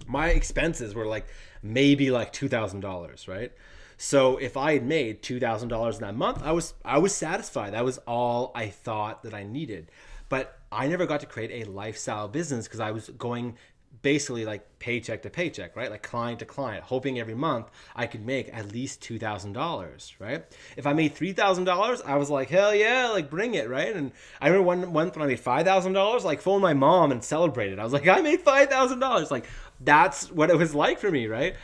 my expenses were like maybe like $2,000, right? So if I had made $2,000 in that month, I was satisfied. That was all I thought that I needed. But I never got to create a lifestyle business because I was going basically like paycheck to paycheck, right? Like client to client, hoping every month I could make at least $2,000, right? If I made $3,000, I was like, hell yeah, like bring it, right? And I remember one month when I made $5,000, like phoned my mom and celebrated. I was like, I made $5,000. Like that's what it was like for me, right?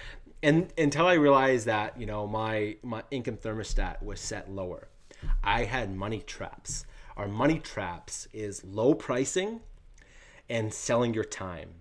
And until I realized that, my income thermostat was set lower. I had money traps. Our money traps is low pricing and selling your time.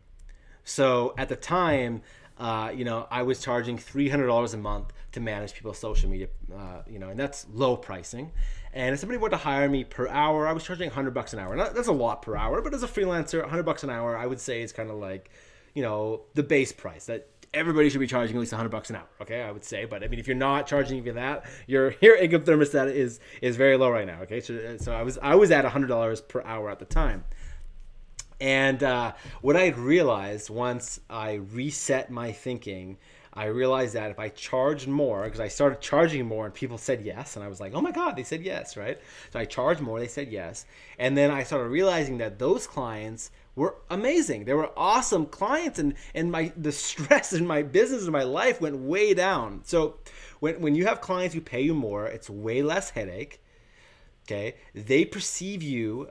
So at the time, I was charging $300 a month to manage people's social media, and that's low pricing. And if somebody wanted to hire me per hour, I was charging $100 an hour. Now, that's a lot per hour, but as a freelancer, $100 an hour, I would say is kind of like, the base price that everybody should be charging at least $100 an hour. Okay, I would say. But I mean, if you're not charging even that, your income thermostat is very low right now. Okay, so I was at $100 per hour at the time. And what I realized once I reset my thinking, I realized that if I charged more, because I started charging more and people said yes, and I was like, oh my God, they said yes, right? So I charged more, they said yes. And then I started realizing that those clients were amazing. They were awesome clients, and the stress in my business and my life went way down. So when you have clients who pay you more, it's way less headache. Okay, they perceive you.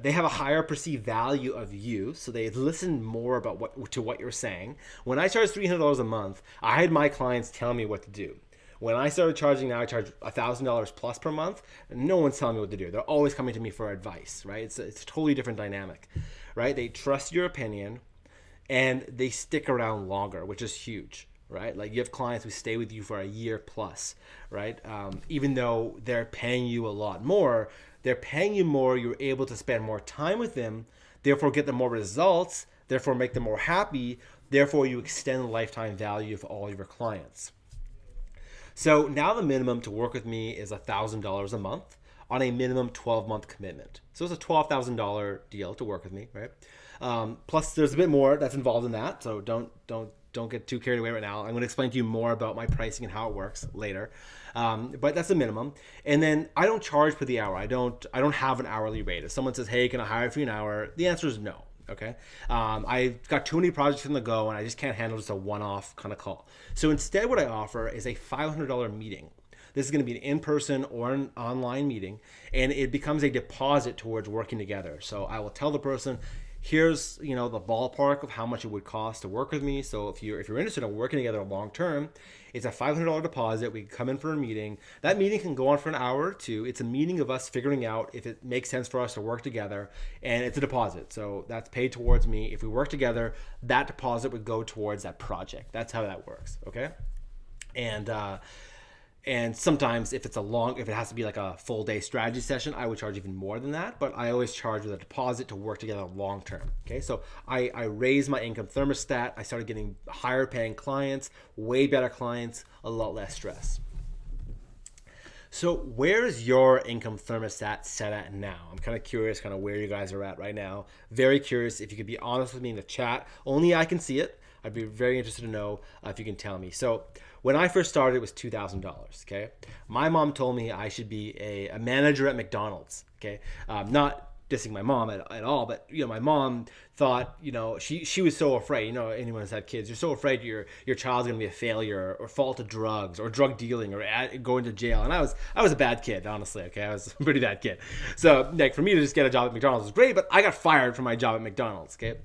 They have a higher perceived value of you, so they listen more about what you're saying. When I charged $300 a month, I had my clients tell me what to do. When I started charging now, I charge $1,000 plus per month. And no one's telling me what to do. They're always coming to me for advice, right? It's a totally different dynamic, right? They trust your opinion, and they stick around longer, which is huge, right? Like you have clients who stay with you for a year plus, right? Even though they're paying you a lot more, they're paying you more. You're able to spend more time with them, therefore get them more results, therefore make them more happy. Therefore, you extend the lifetime value of all your clients. So now the minimum to work with me is $1,000 a month on a minimum 12-month commitment. So it's a $12,000 deal to work with me, right? Plus, there's a bit more that's involved in that. So don't get too carried away right now. I'm going to explain to you more about my pricing and how it works later. But that's the minimum. And then I don't charge per the hour. I don't have an hourly rate. If someone says, "Hey, can I hire for you an hour?" The answer is no. Okay. I've got too many projects on the go, and I just can't handle just a one-off kind of call. So instead, what I offer is a $500 meeting. This is going to be an in-person or an online meeting, and it becomes a deposit towards working together. So I will tell the person, here's the ballpark of how much it would cost to work with me. So if you're interested in working together long term, it's a $500 deposit. We can come in for a meeting. That meeting can go on for an hour or two. It's a meeting of us figuring out if it makes sense for us to work together, and it's a deposit. So that's paid towards me. If we work together, that deposit would go towards that project. That's how that works. Okay, and sometimes if it has to be like a full day strategy session, I would charge even more than that. But I always charge with a deposit to work together long term. Okay, so I raised my income thermostat. I started getting higher paying clients, way better clients, a lot less stress. So where's your income thermostat set at now? I'm kind of curious kind of where you guys are at right now. Very curious if you could be honest with me in the chat. Only I can see it. I'd be very interested to know if you can tell me. So when I first started, it was $2,000. Okay, my mom told me I should be a manager at McDonald's. Okay, not dissing my mom at all, but my mom thought she was so afraid. Anyone who's had kids, you're so afraid your child's gonna be a failure or fall to drugs or drug dealing or go into jail. And I was a bad kid, honestly. Okay, I was a pretty bad kid. So like for me to just get a job at McDonald's was great, but I got fired from my job at McDonald's. Okay.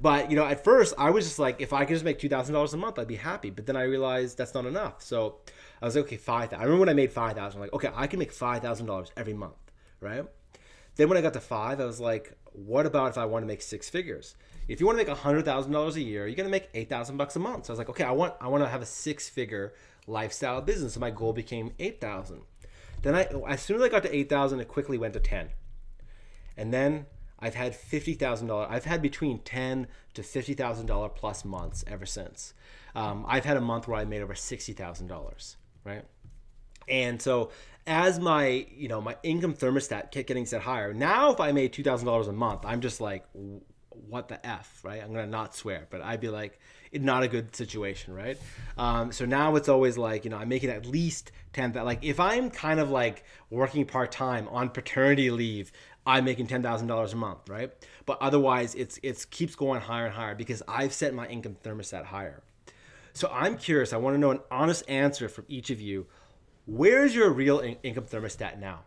But, at first I was just like, if I could just make $2,000 a month, I'd be happy. But then I realized that's not enough. So I was like, okay, $5,000. I remember when I made $5,000, I'm like, okay, I can make $5,000 every month, right? Then when I got to five, I was like, what about if I want to make six figures? If you want to make $100,000 a year, you're gonna make $8,000 a month. So I was like, okay, I want to have a six-figure lifestyle business. So my goal became 8,000. Then as soon as I got to 8,000, it quickly went to 10. And then I've had $50,000. I've had between $10,000 to $50,000 plus months ever since. I've had a month where I made over $60,000, right? And so as my my income thermostat kept getting set higher, now if I made $2,000 a month, I'm just like, what the F, right? I'm gonna not swear, but I'd be like, it's not a good situation, right? So now it's always like, I'm making at least 10,000. Like if I'm kind of like working part-time on paternity leave, I'm making $10,000 a month, right? But otherwise it's keeps going higher and higher because I've set my income thermostat higher. So I'm curious, I want to know an honest answer from each of you. Where's your real income thermostat now,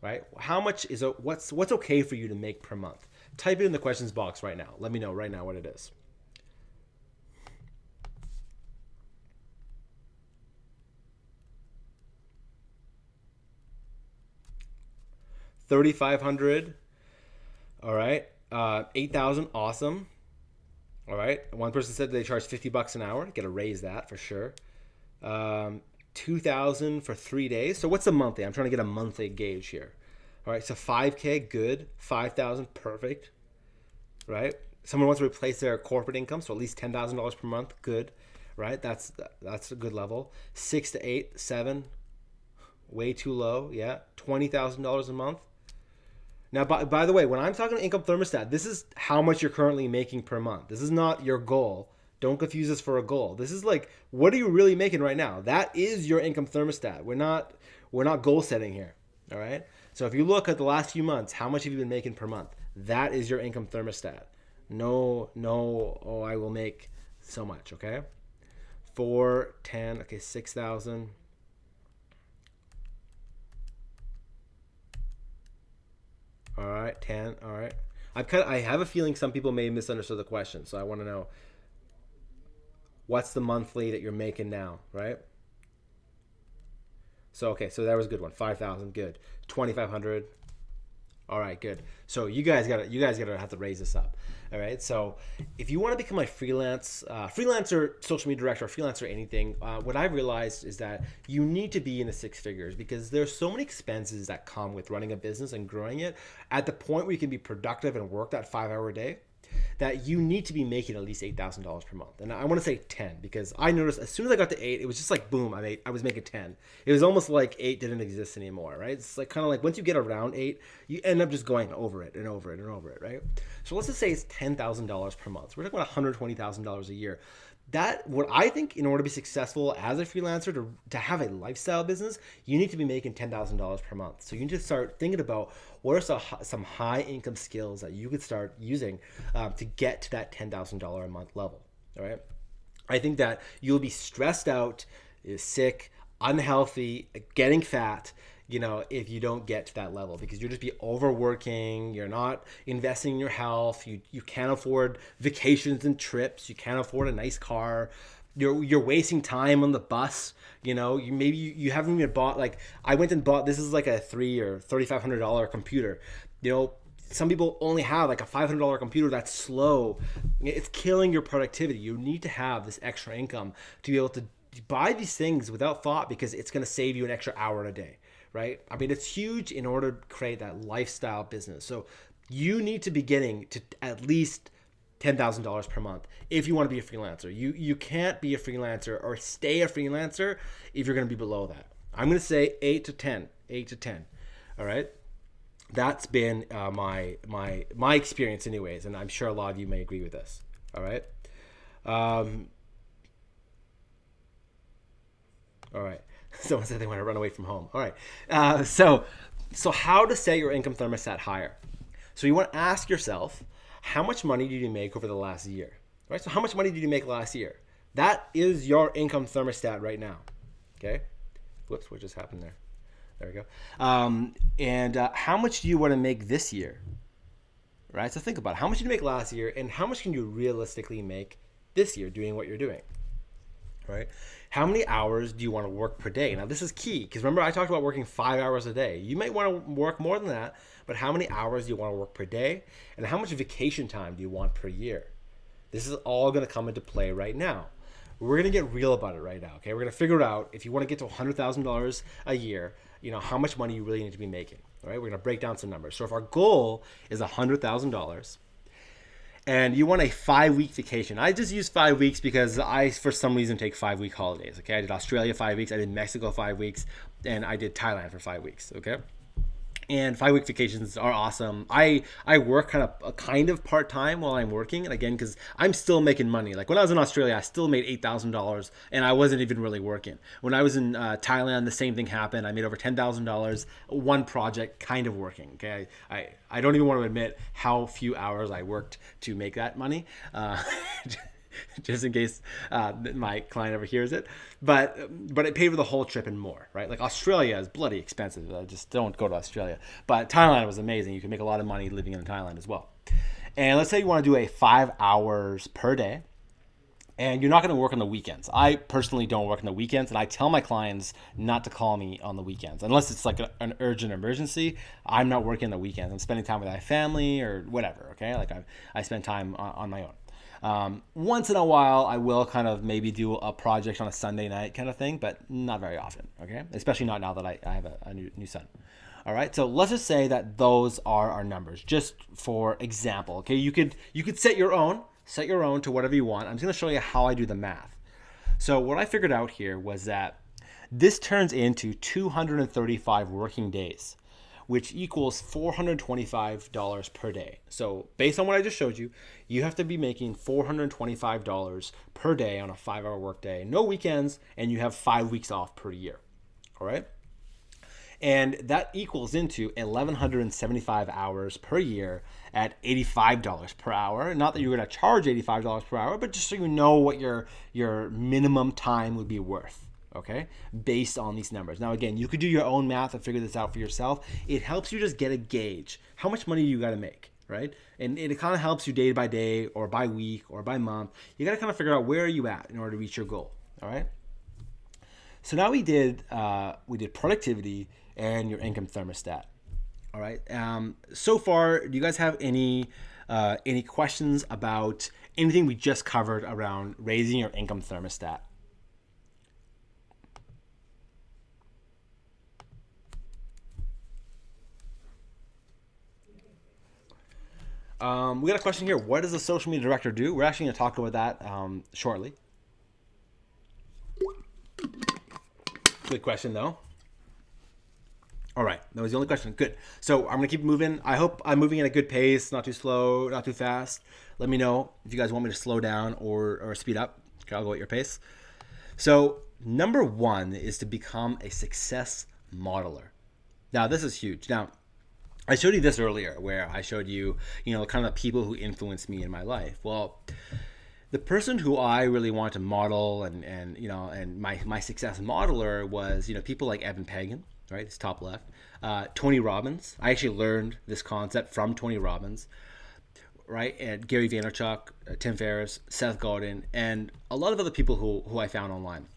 right? How much is what's okay for you to make per month? Type it in the questions box right now. Let me know right now what it is. $3,500. All right. 8,000. Awesome. All right. One person said they charge $50 an hour. Get to raise that for sure. 2,000 for 3 days. So what's a monthly? I'm trying to get a monthly gauge here. All right. So 5K, good. 5,000, perfect. Right. Someone wants to replace their corporate income, so at least $10,000 per month. Good. Right. That's a good level. 6 to 8, 7. Way too low. Yeah. $20,000 a month. Now, by the way, when I'm talking income thermostat, this is how much you're currently making per month. This is not your goal. Don't confuse this for a goal. This is like, what are you really making right now? That is your income thermostat. We're not goal setting here. All right. So if you look at the last few months, how much have you been making per month? That is your income thermostat. No, oh, I will make so much. Okay. 4, 10, okay, 6,000. All right, 10. All right. I have a feeling some people may misunderstood the question, so I want to know what's the monthly that you're making now, right? So okay, so that was a good one. 5,000, good. 2,500. All right, good. So you guys gotta have to raise this up. All right. So if you want to become a freelancer, social media director, or freelancer, anything, what I've realized is that you need to be in the six figures because there's so many expenses that come with running a business and growing it. At the point where you can be productive and work that 5-hour day, that you need to be making at least $8,000 per month. And I want to say 10 because I noticed as soon as I got to 8, it was just like boom, I was making 10. It was almost like 8 didn't exist anymore, right? It's like kind of like once you get around 8, you end up just going over it and over it and over it, right? So let's just say it's $10,000 per month. We're talking about $120,000 a year. That what I think in order to be successful as a freelancer to have a lifestyle business, you need to be making $10,000 per month. So you need to start thinking about what are some high income skills that you could start using to get to that $10,000 a month level. All right. I think that you'll be stressed out, sick, unhealthy, getting fat, if you don't get to that level because you'll just be overworking, you're not investing in your health, you can't afford vacations and trips, you can't afford a nice car, you're wasting time on the bus, you haven't even bought, like I went and bought, this is like a $300 or $3,500 computer, some people only have like a $500 computer that's slow. It's killing your productivity. You need to have this extra income to be able to buy these things without thought because it's going to save you an extra hour a day. Right? I mean, it's huge in order to create that lifestyle business. So you need to be getting to at least $10,000 per month if you want to be a freelancer. You can't be a freelancer or stay a freelancer if you're going to be below that. I'm going to say 8 to 10. All right. That's been my experience anyways. And I'm sure a lot of you may agree with this. All right. All right. Someone said they want to run away from home. All right. So how to set your income thermostat higher? So you want to ask yourself, how much money did you make over the last year? Right. So how much money did you make last year? That is your income thermostat right now. Okay. Whoops, what just happened there? There we go. And how much do you want to make this year? Right. So think about it. How much did you make last year, and how much can you realistically make this year doing what you're doing? right? How many hours do you want to work per day? Now, this is key because remember, I talked about working 5 hours a day. You might want to work more than that, but how many hours do you want to work per day? And how much vacation time do you want per year? This is all going to come into play right now. We're going to get real about it right now, okay? We're going to figure out if you want to get to $100,000 a year, how much money you really need to be making, all right? We're going to break down some numbers. So if our goal is $100,000, and you want a 5-week vacation. I just use 5 weeks because I, for some reason, take 5-week holidays. Okay, I did Australia 5 weeks, I did Mexico 5 weeks, and I did Thailand for 5 weeks. Okay, and 5-week vacations are awesome. I work kind of part time while I'm working, and again, because I'm still making money. Like when I was in Australia, I still made $8,000, and I wasn't even really working. When I was in Thailand, the same thing happened. I made over $10,000 one project, kind of working. Okay, I don't even want to admit how few hours I worked to make that money. Just in case my client ever hears it, but it paid for the whole trip and more, right? Like Australia is bloody expensive. Just don't go to Australia. But Thailand was amazing. You can make a lot of money living in Thailand as well. And let's say you want to do a 5 hours per day, and you're not going to work on the weekends. I personally don't work on the weekends, and I tell my clients not to call me on the weekends unless it's like an urgent emergency. I'm not working on the weekends. I'm spending time with my family or whatever. Okay, like I spend time on my own. Once in a while, I will kind of maybe do a project on a Sunday night kind of thing, but not very often, okay? Especially not now that I have a new son. All right, so let's just say that those are our numbers, just for example, okay? You could set your own to whatever you want. I'm just gonna show you how I do the math. So what I figured out here was that this turns into 235 working days, which equals $425 per day. So based on what I just showed you, you have to be making $425 per day on a 5-hour workday, no weekends, and you have 5 weeks off per year. All right. And that equals into 1,175 hours per year at $85 per hour. Not that you're going to charge $85 per hour, but just so you know what your minimum time would be worth. Okay, based on these numbers. Now, again, you could do your own math and figure this out for yourself. It helps you just get a gauge. How much money you got to make, right? And it kind of helps you day by day or by week or by month. You got to kind of figure out where are you at in order to reach your goal, all right? So now we did productivity and your income thermostat, all right? So far, do you guys have any questions about anything we just covered around raising your income thermostat? We got a question here. What does a social media director do? We're actually going to talk about that shortly. Good question, though. All right, that was the only question. Good. So I'm going to keep moving. I hope I'm moving at a good pace, not too slow, not too fast. Let me know if you guys want me to slow down or speed up. Okay, I'll go at your pace. So number one is to become a success modeler. Now, this is huge. Now, I showed you this earlier where I showed you, kind of the people who influenced me in my life. Well, the person who I really wanted to model and my success modeler was, people like Eben Pagan, right? It's top left. Tony Robbins. I actually learned this concept from Tony Robbins, right? And Gary Vaynerchuk, Tim Ferriss, Seth Godin, and a lot of other people who I found online.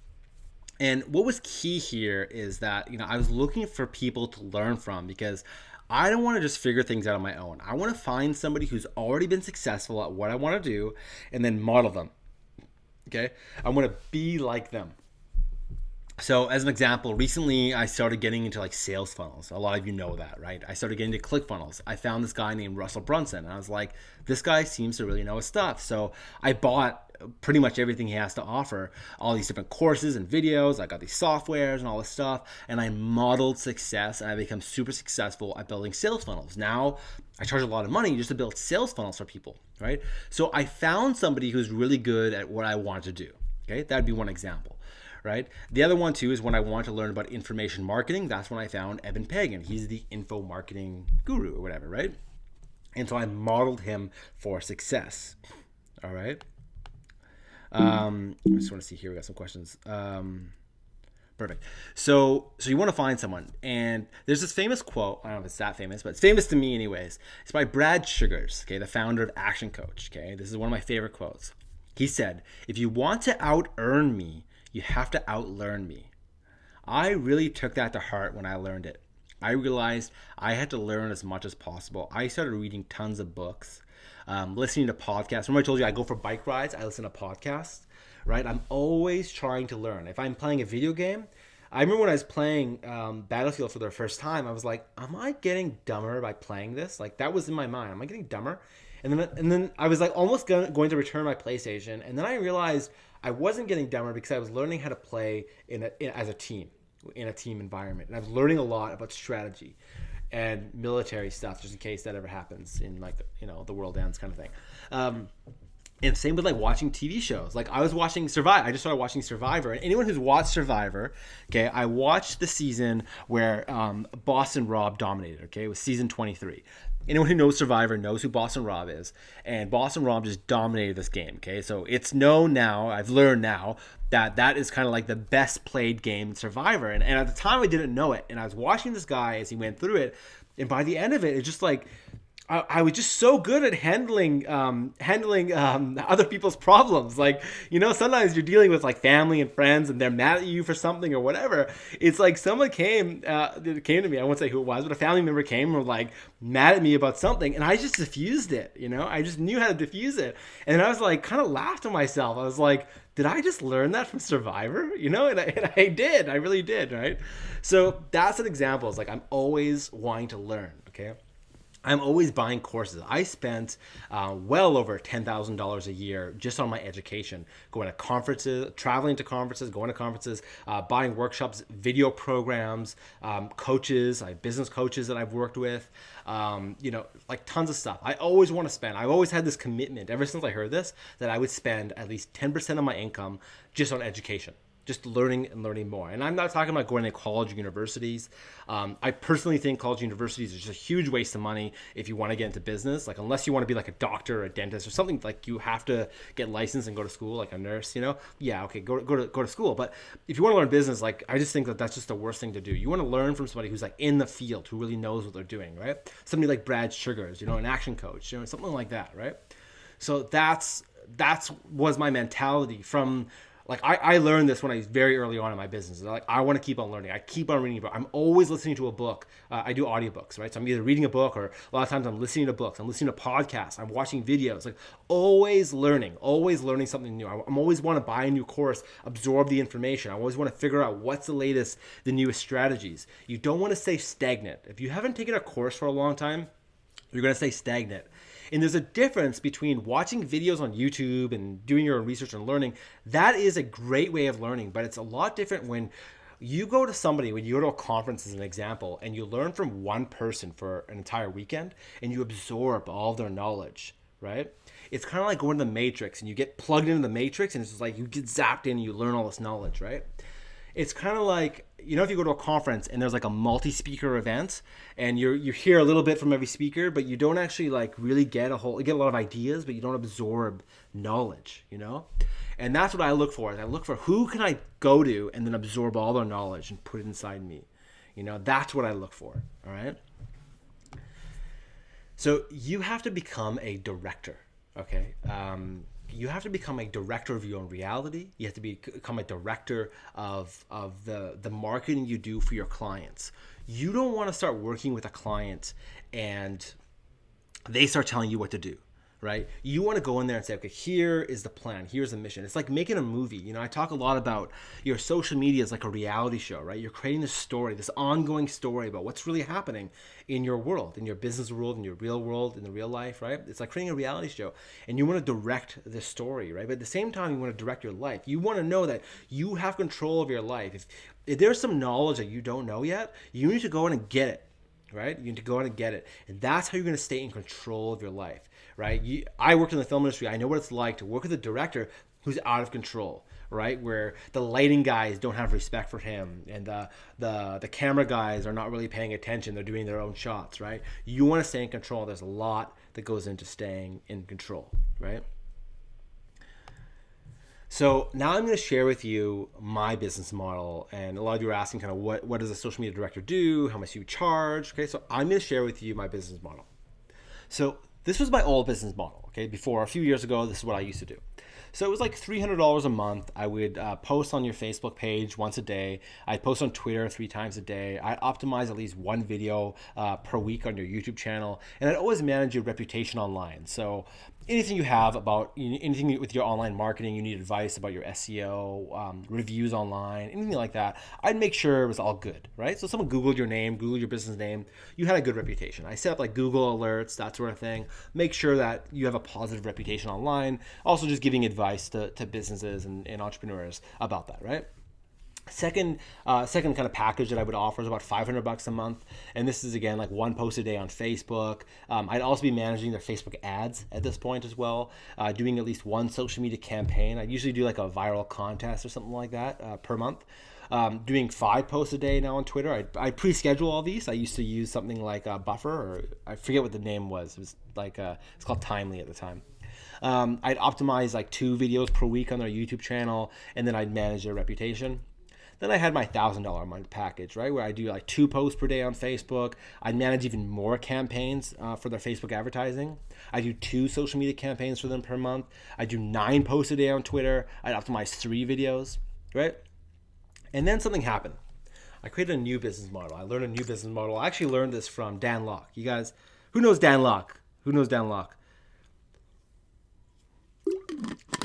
And what was key here is that, I was looking for people to learn from because I don't want to just figure things out on my own. I want to find somebody who's already been successful at what I want to do and then model them. Okay? I want to be like them. So as an example, recently I started getting into like sales funnels. A lot of you know that, right? I started getting into ClickFunnels. I found this guy named Russell Brunson and I was like, this guy seems to really know his stuff. So I bought pretty much everything he has to offer, all these different courses and videos. I got these softwares and all this stuff, and I modeled success, and I become super successful at building sales funnels. Now I charge a lot of money just to build sales funnels for people, right? So I found somebody who's really good at what I want to do. Okay, that'd be one example, right? The other one too is when I want to learn about information marketing. That's when I found Eben Pagan. He's the info marketing guru or whatever, right? And so I modeled him for success. All right. I just want to see here. We got some questions. Perfect. So you want to find someone, and there's this famous quote. I don't know if it's that famous, but it's famous to me anyways. It's by Brad Sugars, okay, the founder of Action Coach. Okay, this is one of my favorite quotes. He said, "If you want to out earn me, You have to outlearn me. I really took that to heart when I learned it. I realized I had to learn as much as possible. I started reading tons of books, listening to podcasts. Remember I told you I go for bike rides, I listen to podcasts, right? I'm always trying to learn. If I'm playing a video game, I remember when I was playing Battlefield for the first time, I was like, am I getting dumber by playing this? Like, that was in my mind. Am I getting dumber? And then I was like almost going to return my PlayStation. And then I realized I wasn't getting dumber because I was learning how to play as a team, in a team environment. And I was learning a lot about strategy and military stuff, just in case that ever happens in, like, the world ends kind of thing. And same with like watching TV shows. Like I was watching Survivor. I just started watching Survivor. And anyone who's watched Survivor, okay, I watched the season where Boston Rob dominated. Okay, it was season 23. Anyone who knows Survivor knows who Boston Rob is, and Boston Rob just dominated this game. Okay, so it's known now. I've learned now that is kind of like the best played game in Survivor. And at the time, I didn't know it. And I was watching this guy as he went through it, and by the end of it, it's just like I was just so good at handling other people's problems. Like, sometimes you're dealing with like family and friends and they're mad at you for something or whatever. It's like someone came to me. I won't say who it was, but a family member came and were like mad at me about something. And I just diffused it, I just knew how to diffuse it. And I was like, kind of laughed to myself. I was like, did I just learn that from Survivor? And I did. I really did, right? So that's an example. It's like I'm always wanting to learn, okay? I'm always buying courses. I spent well over $10,000 a year just on my education, going to conferences, traveling to conferences, going to conferences, buying workshops, video programs, coaches, business coaches that I've worked with, like tons of stuff. I always want to spend. I've always had this commitment ever since I heard this that I would spend at least 10% of my income just on education. Just learning and learning more. And I'm not talking about going to college or universities. I personally think college universities is just a huge waste of money if you want to get into business. Like, unless you want to be like a doctor or a dentist or something, like you have to get licensed and go to school, like a nurse, Yeah, okay, go to school. But if you want to learn business, like, I just think that that's just the worst thing to do. You want to learn from somebody who's like in the field, who really knows what they're doing, right? Somebody like Brad Sugars, an action coach, something like that, right? So that's was my mentality from. Like, I learned this when I was very early on in my business. Like, I want to keep on learning. I keep on reading a book. I'm always listening to a book. I do audiobooks, right? So I'm either reading a book or a lot of times I'm listening to books. I'm listening to podcasts. I'm watching videos. Like, always learning something new. I'm always want to buy a new course, absorb the information. I always want to figure out what's the latest, the newest strategies. You don't want to stay stagnant. If you haven't taken a course for a long time, you're going to stay stagnant. And there's a difference between watching videos on YouTube and doing your own research and learning. That is a great way of learning, but it's a lot different when you go to somebody, when you go to a conference as an example, and you learn from one person for an entire weekend and you absorb all of their knowledge, right? It's kind of like going to the Matrix and you get plugged into the Matrix and it's just like you get zapped in and you learn all this knowledge, right? It's kind of like, if you go to a conference and there's like a multi-speaker event and you hear a little bit from every speaker, but you don't actually like really get a lot of ideas, but you don't absorb knowledge, And that's what I look for. I look for who can I go to and then absorb all their knowledge and put it inside me. That's what I look for. All right. So you have to become a director. Okay. You have to become a director of your own reality. You have to become a director of the marketing you do for your clients. You don't want to start working with a client and they start telling you what to do, right? You want to go in there and say, okay, here is the plan. Here's the mission. It's like making a movie. I talk a lot about your social media is like a reality show, right? You're creating this story, this ongoing story about what's really happening in your world, in your business world, in your real world, in the real life, right? It's like creating a reality show and you want to direct this story, right? But at the same time, you want to direct your life. You want to know that you have control of your life. If there's some knowledge that you don't know yet, you need to go in and get it, right? You need to go in and get it. And that's how you're going to stay in control of your life, right? I worked in the film industry. I know what it's like to work with a director who's out of control, right? Where the lighting guys don't have respect for him and the camera guys are not really paying attention. They're doing their own shots, right? You want to stay in control. There's a lot that goes into staying in control, right? So now I'm going to share with you my business model. And a lot of you are asking kind of what does a social media director do? How much do you charge? Okay, so I'm going to share with you my business model. So this was my old business model, okay? Before, a few years ago, this is what I used to do. So it was like $300 a month. I would post on your Facebook page once a day. I'd post on Twitter 3 times a day. I'd optimize at least one video per week on your YouTube channel. And I'd always manage your reputation online. So anything you have about anything with your online marketing, you need advice about your SEO, reviews online, anything like that, I'd make sure it was all good, right? So someone Googled your name, Googled your business name, you had a good reputation. I set up like Google alerts, that sort of thing. Make sure that you have a positive reputation online. Also just giving advice to businesses and entrepreneurs about that, right? Second kind of package that I would offer is about $500 a month, and this is again like one post a day on Facebook. I'd also be managing their Facebook ads at this point as well, doing at least one social media campaign. I usually do like a viral contest or something like that per month. Doing 5 posts a day now on Twitter. I pre-schedule all these. I used to use something like Buffer, or I forget what the name was. It was like it's called Timely at the time. I'd optimize like 2 videos per week on their YouTube channel, and then I'd manage their reputation. Then I had my $1,000 a month package, right, where I do like 2 posts per day on Facebook. I manage even more campaigns for their Facebook advertising. I do 2 social media campaigns for them per month. I do 9 posts a day on Twitter. I optimize 3 videos, right? And then something happened. I created a new business model. I learned a new business model. I actually learned this from Dan Lok. You guys, who knows Dan Lok? Who knows Dan Lok?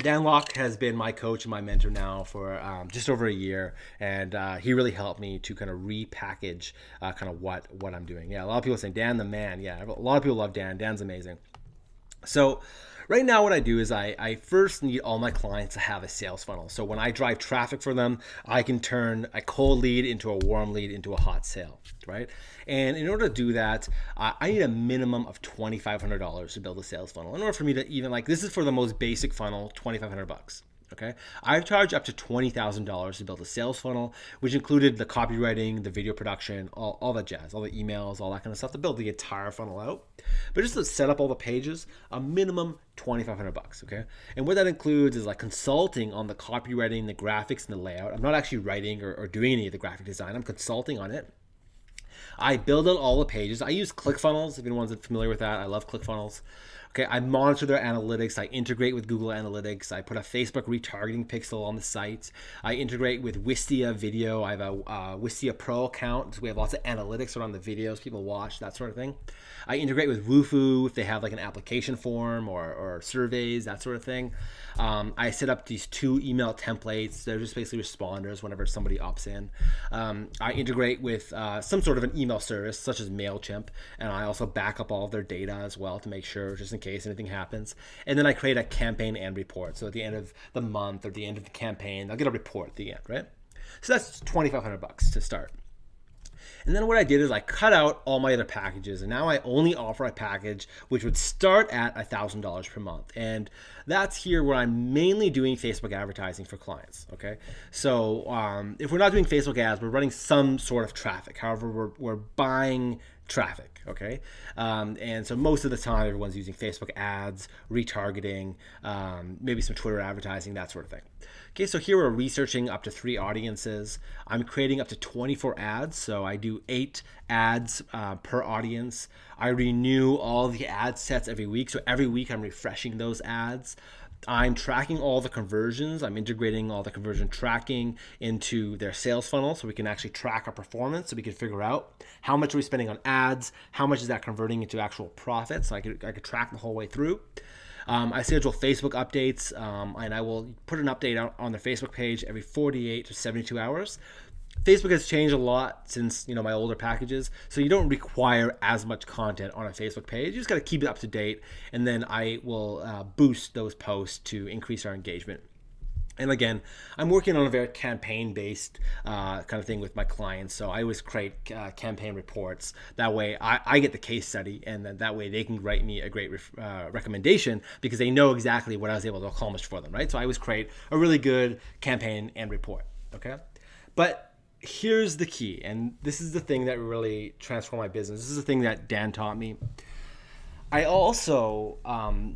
Dan Lok has been my coach and my mentor now for just over a year, and he really helped me to kind of repackage kind of what I'm doing. Yeah, a lot of people say Dan the man. Yeah, a lot of people love Dan. Dan's amazing. So right now what I do is I first need all my clients to have a sales funnel. So when I drive traffic for them, I can turn a cold lead into a warm lead into a hot sale, right? And in order to do that, I need a minimum of $2,500 to build a sales funnel. In order for me to even this is for the most basic funnel, $2,500. Okay, I charge up to $20,000 to build a sales funnel, which included the copywriting, the video production, all that jazz, all the emails, all that kind of stuff to build the entire funnel out. But just to set up all the pages, a minimum $2,500. Okay, and what that includes is like consulting on the copywriting, the graphics, and the layout. I'm not actually writing or doing any of the graphic design. I'm consulting on it. I build out all the pages. I use ClickFunnels. If anyone's familiar with that, I love ClickFunnels. Okay, I monitor their analytics. I integrate with Google Analytics. I put a Facebook retargeting pixel on the site. I integrate with Wistia Video. I have a Wistia Pro account, so we have lots of analytics around the videos people watch, that sort of thing. I integrate with Wufoo if they have like an application form or surveys, that sort of thing. I set up these 2 email templates. They're just basically responders whenever somebody opts in. I integrate with some sort of an email service such as MailChimp, and I also back up all of their data as well to make sure, just in case anything happens. And then I create a campaign and report. So at the end of the month or the end of the campaign, I'll get a report at the end, right? So that's $2,500 to start. And then what I did is I cut out all my other packages, and now I only offer a package which would start at $1,000 per month. And that's here where I'm mainly doing Facebook advertising for clients, okay? So if we're not doing Facebook ads, we're running some sort of traffic. However, we're buying traffic, okay? And so most of the time, everyone's using Facebook ads, retargeting, maybe some Twitter advertising, that sort of thing. Okay, so here we're researching up to 3 audiences. I'm creating up to 24 ads, so I do 8 ads per audience. I renew all the ad sets every week, so every week I'm refreshing those ads. I'm tracking all the conversions. I'm integrating all the conversion tracking into their sales funnel so we can actually track our performance, so we can figure out how much are we spending on ads, how much is that converting into actual profits, so I could track the whole way through. I schedule Facebook updates, and I will put an update out on their Facebook page every 48 to 72 hours. Facebook has changed a lot since my older packages, so you don't require as much content on a Facebook page. You just got to keep it up to date, and then I will boost those posts to increase our engagement. And again, I'm working on a very campaign-based kind of thing with my clients. So I always create campaign reports. That way I get the case study, and then that way they can write me a great recommendation because they know exactly what I was able to accomplish for them, right? So I always create a really good campaign and report, okay? But here's the key, and this is the thing that really transformed my business. This is the thing that Dan taught me. I also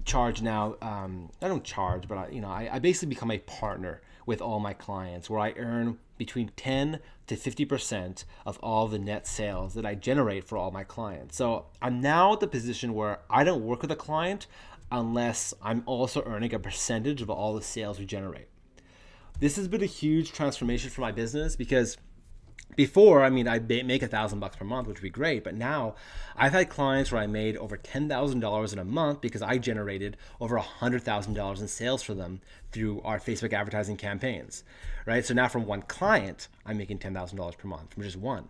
charge now. I don't charge, but I basically become a partner with all my clients, where I earn between 10 to 50% of all the net sales that I generate for all my clients. So I'm now at the position where I don't work with a client unless I'm also earning a percentage of all the sales we generate. This has been a huge transformation for my business because before, I mean, I'd make $1,000 per month, which would be great. But now I've had clients where I made over $10,000 in a month because I generated over $100,000 in sales for them through our Facebook advertising campaigns, right? So now from one client, I'm making $10,000 per month from just one.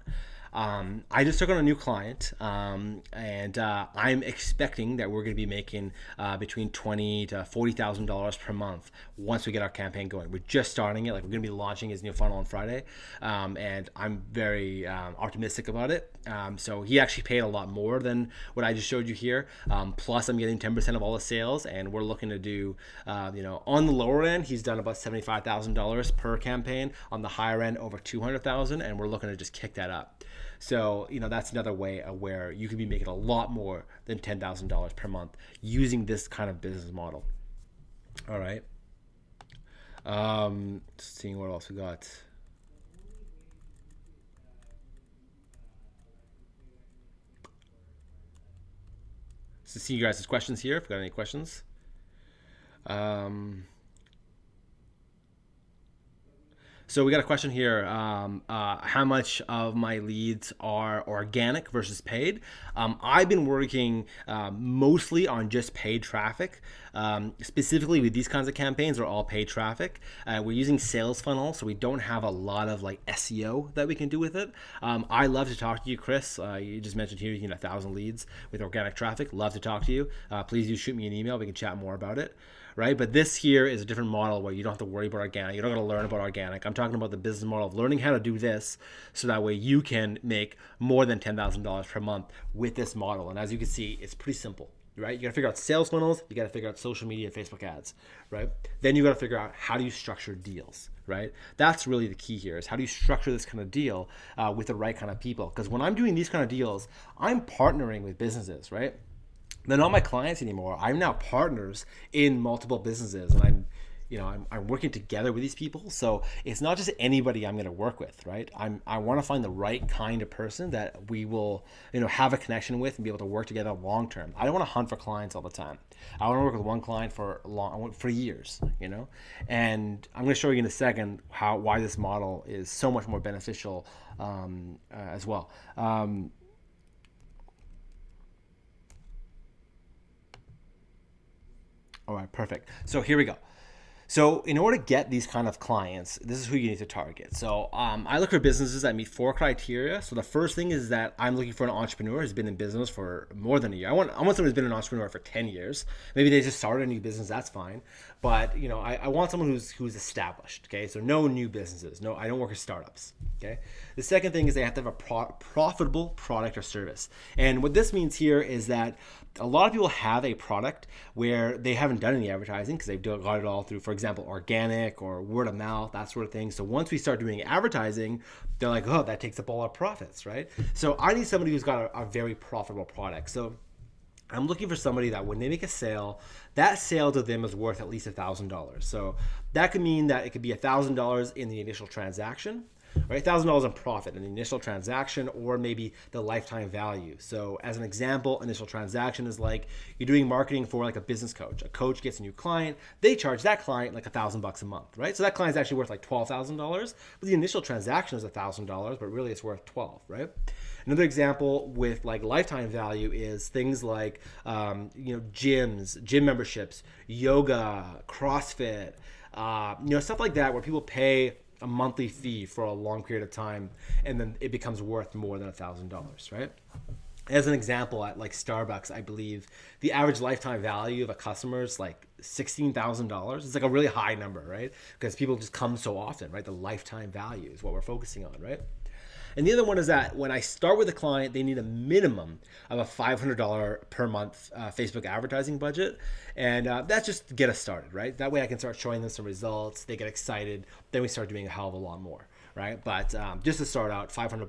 I just took on a new client, and I'm expecting that we're going to be making between $20,000 to $40,000 per month once we get our campaign going. We're just starting it; like we're going to be launching his new funnel on Friday, and I'm very optimistic about it. So he actually paid a lot more than what I just showed you here. Plus, I'm getting 10% of all the sales, and we're looking to do, on the lower end, he's done about $75,000 per campaign. On the higher end, over $200,000, and we're looking to just kick that up. So, that's another way where you can be making a lot more than $10,000 per month using this kind of business model. All right. Seeing what else we got. So, see you guys' questions here. If you got any questions. So we got a question here. How much of my leads are organic versus paid? I've been working mostly on just paid traffic. Specifically with these kinds of campaigns, are all paid traffic. We're using Sales Funnel, so we don't have a lot of like SEO that we can do with it. I love to talk to you, Chris. You just mentioned here you can get 1,000 leads with organic traffic. Love to talk to you. Please do shoot me an email. We can chat more about it. Right? But this here is a different model where you don't have to worry about organic. You're not going to learn about organic. I'm talking about the business model of learning how to do this so that way you can make more than $10,000 per month with this model. And as you can see, it's pretty simple, right? You got to figure out sales funnels. You got to figure out social media and Facebook ads, right? Then you got to figure out how do you structure deals, right? That's really the key here is how do you structure this kind of deal with the right kind of people? Because when I'm doing these kind of deals, I'm partnering with businesses, right? They're not my clients anymore. I'm now partners in multiple businesses, and I'm working together with these people. So it's not just anybody I'm going to work with, right? I want to find the right kind of person that we will, have a connection with and be able to work together long term. I don't want to hunt for clients all the time. I want to work with one client for years, And I'm going to show you in a second why this model is so much more beneficial as well. All right, perfect. So here we go. So in order to get these kind of clients, this is who you need to target. So I look for businesses that meet 4 criteria. So the first thing is that I'm looking for an entrepreneur who's been in business for more than a year. I want someone who's been an entrepreneur for 10 years. Maybe they just started a new business, that's fine. But I want someone who's established. Okay, so no new businesses. No, I don't work with startups. Okay. The second thing is they have to have a profitable product or service. And what this means here is that a lot of people have a product where they haven't done any advertising because they've got it all through, for example, organic or word of mouth, that sort of thing. So once we start doing advertising, they're like, oh, that takes up all our profits, right? So I need somebody who's got a very profitable product. So I'm looking for somebody that when they make a sale, that sale to them is worth at least $1,000. So that could mean that it could be $1,000 in the initial transaction, right? $1,000 in profit in the initial transaction, or maybe the lifetime value. So as an example, initial transaction is like you're doing marketing for like a business coach. A coach gets a new client, they charge that client like $1,000 a month, right? So that client's actually worth like $12,000, but the initial transaction is $1,000, but really it's worth 12, right? Another example with like lifetime value is things like gyms, gym memberships, yoga, CrossFit, stuff like that where people pay a monthly fee for a long period of time, and then it becomes worth more than $1,000, right? As an example, at like Starbucks, I believe the average lifetime value of a customer is like $16,000. It's like a really high number, right? Because people just come so often, right? The lifetime value is what we're focusing on, right? And the other one is that when I start with a client, they need a minimum of a $500 per month Facebook advertising budget. And that's just to get us started, right? That way I can start showing them some results. They get excited. Then we start doing a hell of a lot more, right? But just to start out, $500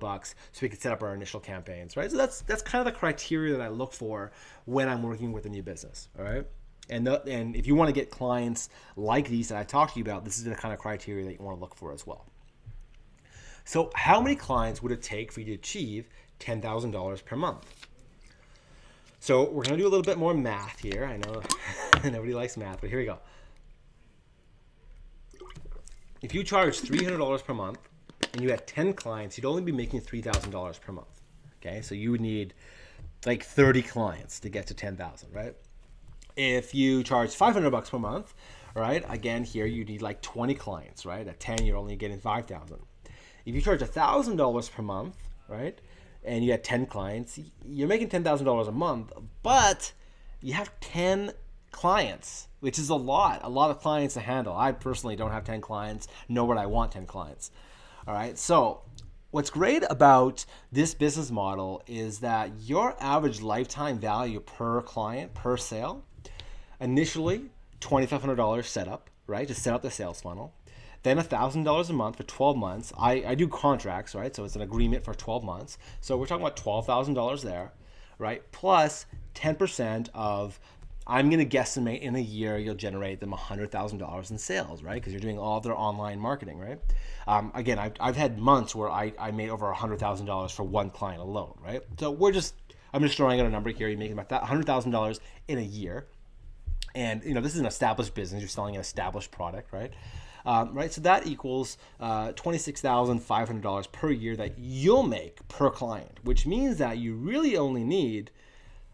so we can set up our initial campaigns, right? So that's kind of the criteria that I look for when I'm working with a new business, all right? And if you want to get clients like these that I talked to you about, this is the kind of criteria that you want to look for as well. So how many clients would it take for you to achieve $10,000 per month? So we're going to do a little bit more math here. I know nobody likes math, but here we go. If you charge $300 per month and you had 10 clients, you'd only be making $3,000 per month. Okay, so you would need like 30 clients to get to 10,000, right? If you charge $500 per month, right? Again, here you need like 20 clients, right? At 10, you're only getting 5,000. If you charge $1,000 per month, right? And you had 10 clients, you're making $10,000 a month, but you have 10 clients, which is a lot of clients to handle. I personally don't have 10 clients, nor would I want 10 clients. All right, so what's great about this business model is that your average lifetime value per client, per sale, initially $2,500 setup, right, to set up the sales funnel. Then $1,000 a month for 12 months. I do contracts, right? So it's an agreement for 12 months. So we're talking about $12,000 there, right? Plus 10% of, I'm going to guesstimate in a year you'll generate them $100,000 in sales, right? Because you're doing all their online marketing, right? Again, I've had months where I made over $100,000 for one client alone, right? So I'm just throwing out a number here. You're making about $100,000 in a year. And this is an established business. You're selling an established product, right? Right. So that equals $26,500 per year that you'll make per client, which means that you really only need,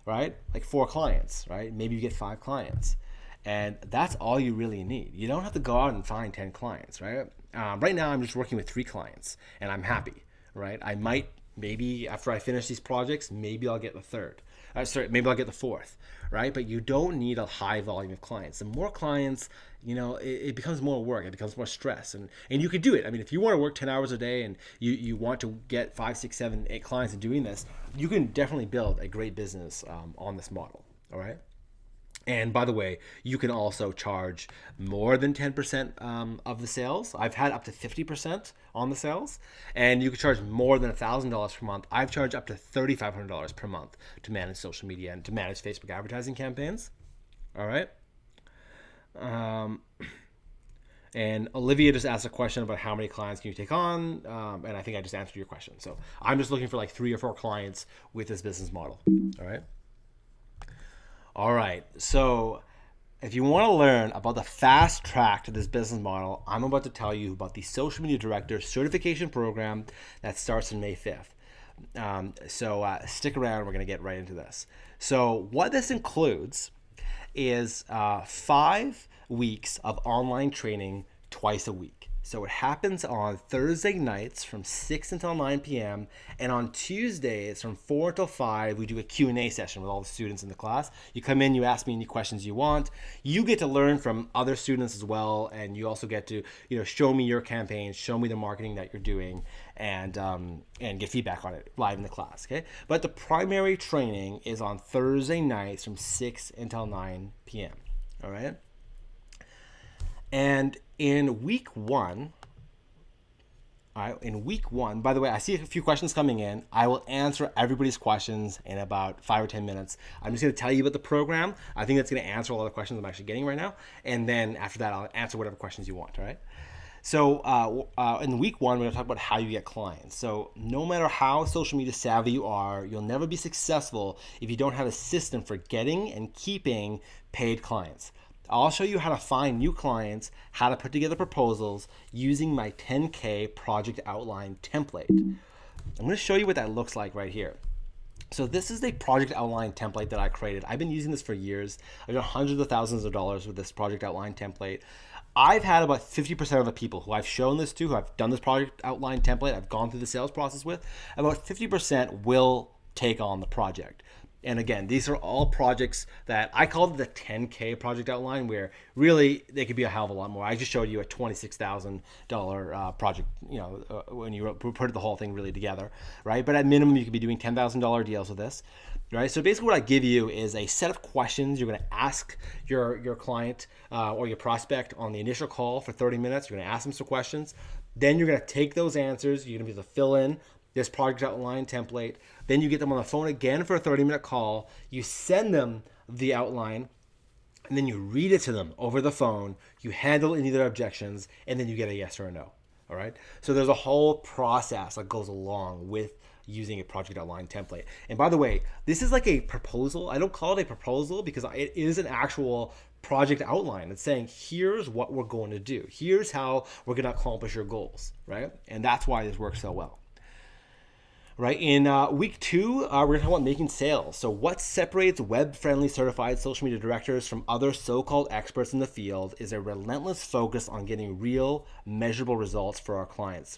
right, like 4 clients, right? Maybe you get 5 clients, and that's all you really need. You don't have to go out and find 10 clients, right? Right now, I'm just working with 3 clients, and I'm happy, right? I might, maybe after I finish these projects, maybe I'll get the third. Maybe I'll get the 4th, right? But you don't need a high volume of clients. The more clients, it becomes more work. It becomes more stress, and you could do it. I mean, if you want to work 10 hours a day and you want to get 5, 6, 7, 8 clients in doing this, you can definitely build a great business on this model. All right. And by the way, you can also charge more than 10% of the sales. I've had up to 50% on the sales, and you can charge more than $1,000 per month. I've charged up to $3,500 per month to manage social media and to manage Facebook advertising campaigns. All right. And Olivia just asked a question about how many clients can you take on, and I think I just answered your question. So I'm just looking for like 3 or 4 clients with this business model. All right. All right, so if you want to learn about the fast track to this business model, I'm about to tell you about the Social Media Director Certification Program that starts on May 5th. So stick around, we're going to get right into this. So what this includes is 5 weeks of online training twice a week. So it happens on Thursday nights from 6 until 9 p.m. And on Tuesdays from 4 until 5, we do a Q&A session with all the students in the class. You come in, you ask me any questions you want. You get to learn from other students as well. And you also get to, show me your campaigns, show me the marketing that you're doing, and get feedback on it live in the class, okay? But the primary training is on Thursday nights from 6 until 9 p.m., all right? And in week one, by the way, I see a few questions coming in. I will answer everybody's questions in about 5 or 10 minutes. I'm just going to tell you about the program. I think that's going to answer a lot of questions I'm actually getting right now. And then after that, I'll answer whatever questions you want, all right? So in week one, we're going to talk about how you get clients. So no matter how social media savvy you are, you'll never be successful if you don't have a system for getting and keeping paid clients. I'll show you how to find new clients, how to put together proposals using my 10K project outline template. I'm going to show you what that looks like right here. So this is the project outline template that I created. I've been using this for years. I've done hundreds of thousands of dollars with this project outline template. I've had about 50% of the people who I've shown this to, who I've done this project outline template, I've gone through the sales process with, about 50% will take on the project. And again, these are all projects that I call the 10K project outline, where really they could be a hell of a lot more. I just showed you a $26,000 project, when you put the whole thing really together, right? But at minimum, you could be doing $10,000 deals with this, right? So basically what I give you is a set of questions you're going to ask your client or your prospect on the initial call for 30 minutes. You're going to ask them some questions. Then you're going to take those answers. You're going to be able to fill in this project outline template. Then you get them on the phone again for a 30-minute call. You send them the outline, and then you read it to them over the phone. You handle any of their objections, and then you get a yes or a no. All right? So there's a whole process that goes along with using a project outline template. And by the way, this is like a proposal. I don't call it a proposal because it is an actual project outline. It's saying, here's what we're going to do. Here's how we're going to accomplish your goals, right? And that's why this works so well. Right, in week 2, we're going to talk about making sales. So what separates web-friendly certified social media directors from other so-called experts in the field is a relentless focus on getting real, measurable results for our clients.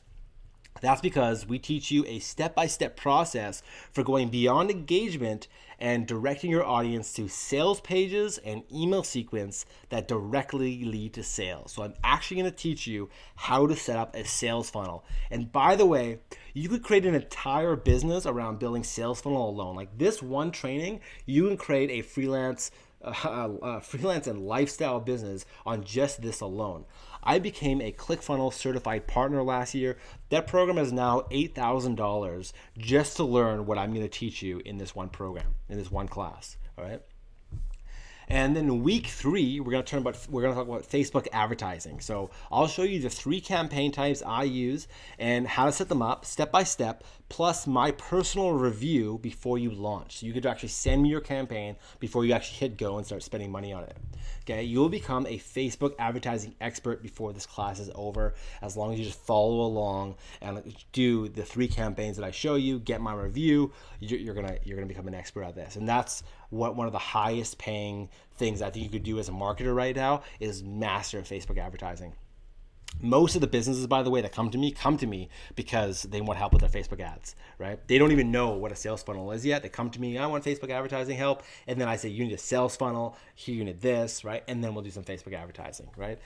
That's because we teach you a step-by-step process for going beyond engagement and directing your audience to sales pages and email sequence that directly lead to sales. So I'm actually going to teach you how to set up a sales funnel. And by the way, you could create an entire business around building sales funnel alone. Like this one training, you can create a freelance and lifestyle business on just this alone. I became a ClickFunnels certified partner last year. That program is now $8,000 just to learn what I'm going to teach you in this one program, in this one class. All right. And then in week 3, we're going to talk about Facebook advertising. So I'll show you the 3 campaign types I use and how to set them up step by step, plus my personal review before you launch. So you could actually send me your campaign before you actually hit go and start spending money on it. Okay, you'll become a Facebook advertising expert before this class is over, as long as you just follow along and do the 3 campaigns that I show you, get my review. You're gonna become an expert at this, and that's what one of the highest paying things I think you could do as a marketer right now is master Facebook advertising. Most of the businesses, by the way, that come to me because they want help with their Facebook ads, right? They don't even know what a sales funnel is yet. They come to me, I want Facebook advertising help. And then I say, you need a sales funnel, here you need this, right? And then we'll do some Facebook advertising, right?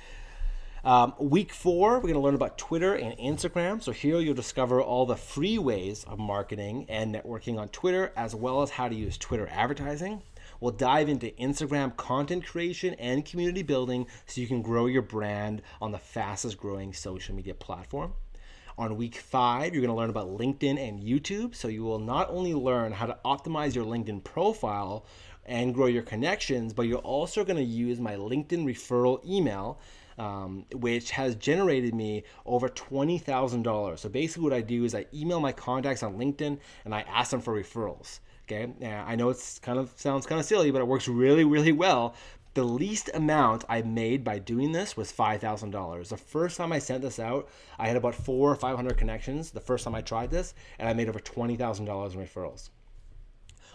Week 4, we're going to learn about Twitter and Instagram. So here you'll discover all the free ways of marketing and networking on Twitter, as well as how to use Twitter advertising. We'll dive into Instagram content creation and community building so you can grow your brand on the fastest growing social media platform. On week 5, you're going to learn about LinkedIn and YouTube. So you will not only learn how to optimize your LinkedIn profile and grow your connections, but you're also going to use my LinkedIn referral email, which has generated me over $20,000. So basically what I do is I email my contacts on LinkedIn and I ask them for referrals. Okay, I know sounds kind of silly, but it works really, really well. The least amount I made by doing this was $5,000. The first time I sent this out, I had about 400 or 500 connections the first time I tried this, and I made over $20,000 in referrals.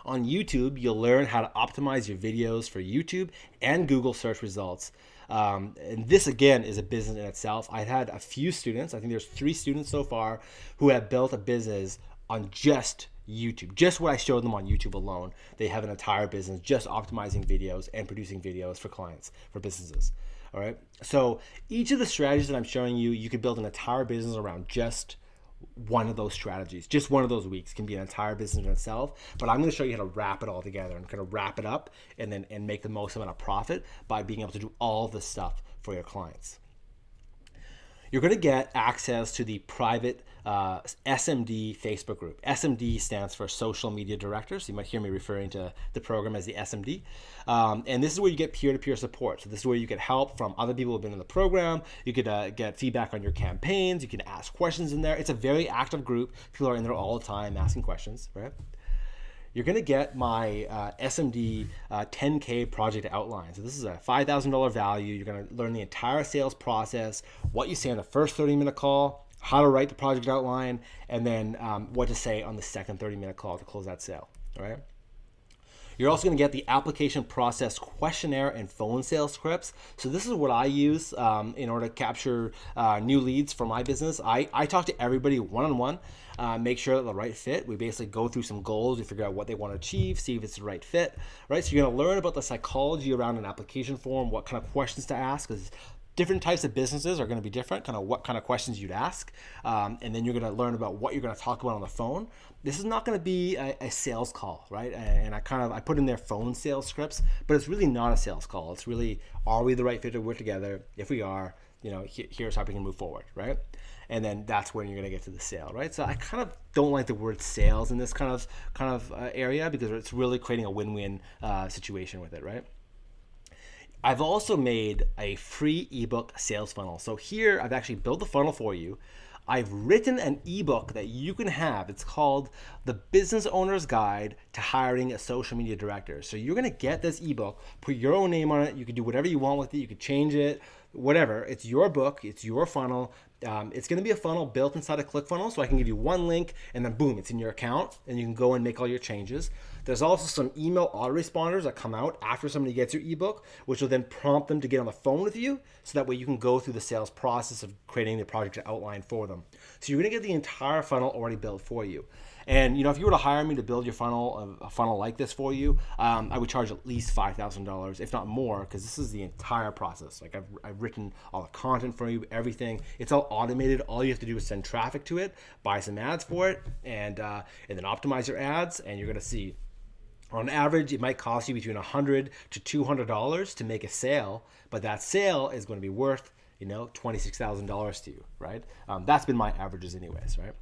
On YouTube, you'll learn how to optimize your videos for YouTube and Google search results. And this, again, is a business in itself. I've had a few students, I think there's 3 students so far, who have built a business on just YouTube, just what I showed them on YouTube alone. They have an entire business just optimizing videos and producing videos for clients, for businesses. All right. So each of the strategies that I'm showing you, you could build an entire business around just one of those strategies. Just one of those weeks can be an entire business in itself. But I'm going to show you how to wrap it all together and kind of wrap it up and make the most amount of profit by being able to do all this stuff for your clients. You're going to get access to the private SMD Facebook group. SMD stands for Social Media Directors. You might hear me referring to the program as the SMD. And this is where you get peer-to-peer support. So this is where you get help from other people who have been in the program. You could get feedback on your campaigns. You can ask questions in there. It's a very active group. People are in there all the time asking questions, right? You're going to get my SMD 10K project outline. So this is a $5,000 value. You're going to learn the entire sales process, what you say on the first 30-minute call, how to write the project outline, and then what to say on the second 30-minute call to close that sale. All right. You're also going to get the application process questionnaire and phone sales scripts. So this is what I use in order to capture new leads for my business. I talk to everybody one-on-one, make sure that the right fit. We basically go through some goals. We figure out what they want to achieve, see if it's the right fit, right? So you're going to learn about the psychology around an application form, what kind of questions to ask, because different types of businesses are going to be different, kind of what kind of questions you'd ask. And then you're going to learn about what you're going to talk about on the phone. This is not going to be a sales call, right? And I put in there phone sales scripts, but it's really not a sales call. It's really, are we the right fit to work together? If we are, here's how we can move forward, right? And then that's when you're going to get to the sale, right? So I kind of don't like the word sales in this kind of area, because it's really creating a win-win situation with it, right? I've also made a free ebook sales funnel. So here I've actually built the funnel for you. I've written an ebook that you can have. It's called The Business Owner's Guide to Hiring a Social Media Director. So you're going to get this ebook, put your own name on it. You can do whatever you want with it. You can change it, whatever. It's your book. It's your funnel. It's going to be a funnel built inside a ClickFunnels, so I can give you one link and then boom, it's in your account and you can go and make all your changes. There's also some email autoresponders that come out after somebody gets your ebook, which will then prompt them to get on the phone with you, so that way you can go through the sales process of creating the project outline for them. So you're going to get the entire funnel already built for you. And if you were to hire me to build your funnel, a funnel like this for you, I would charge at least $5,000, if not more, because this is the entire process. Like I've written all the content for you, everything. It's all automated. All you have to do is send traffic to it, buy some ads for it, and then optimize your ads. And you're going to see, on average, it might cost you between $100 to $200 to make a sale, but that sale is going to be worth $26,000 to you, right? That's been my averages, anyways, right?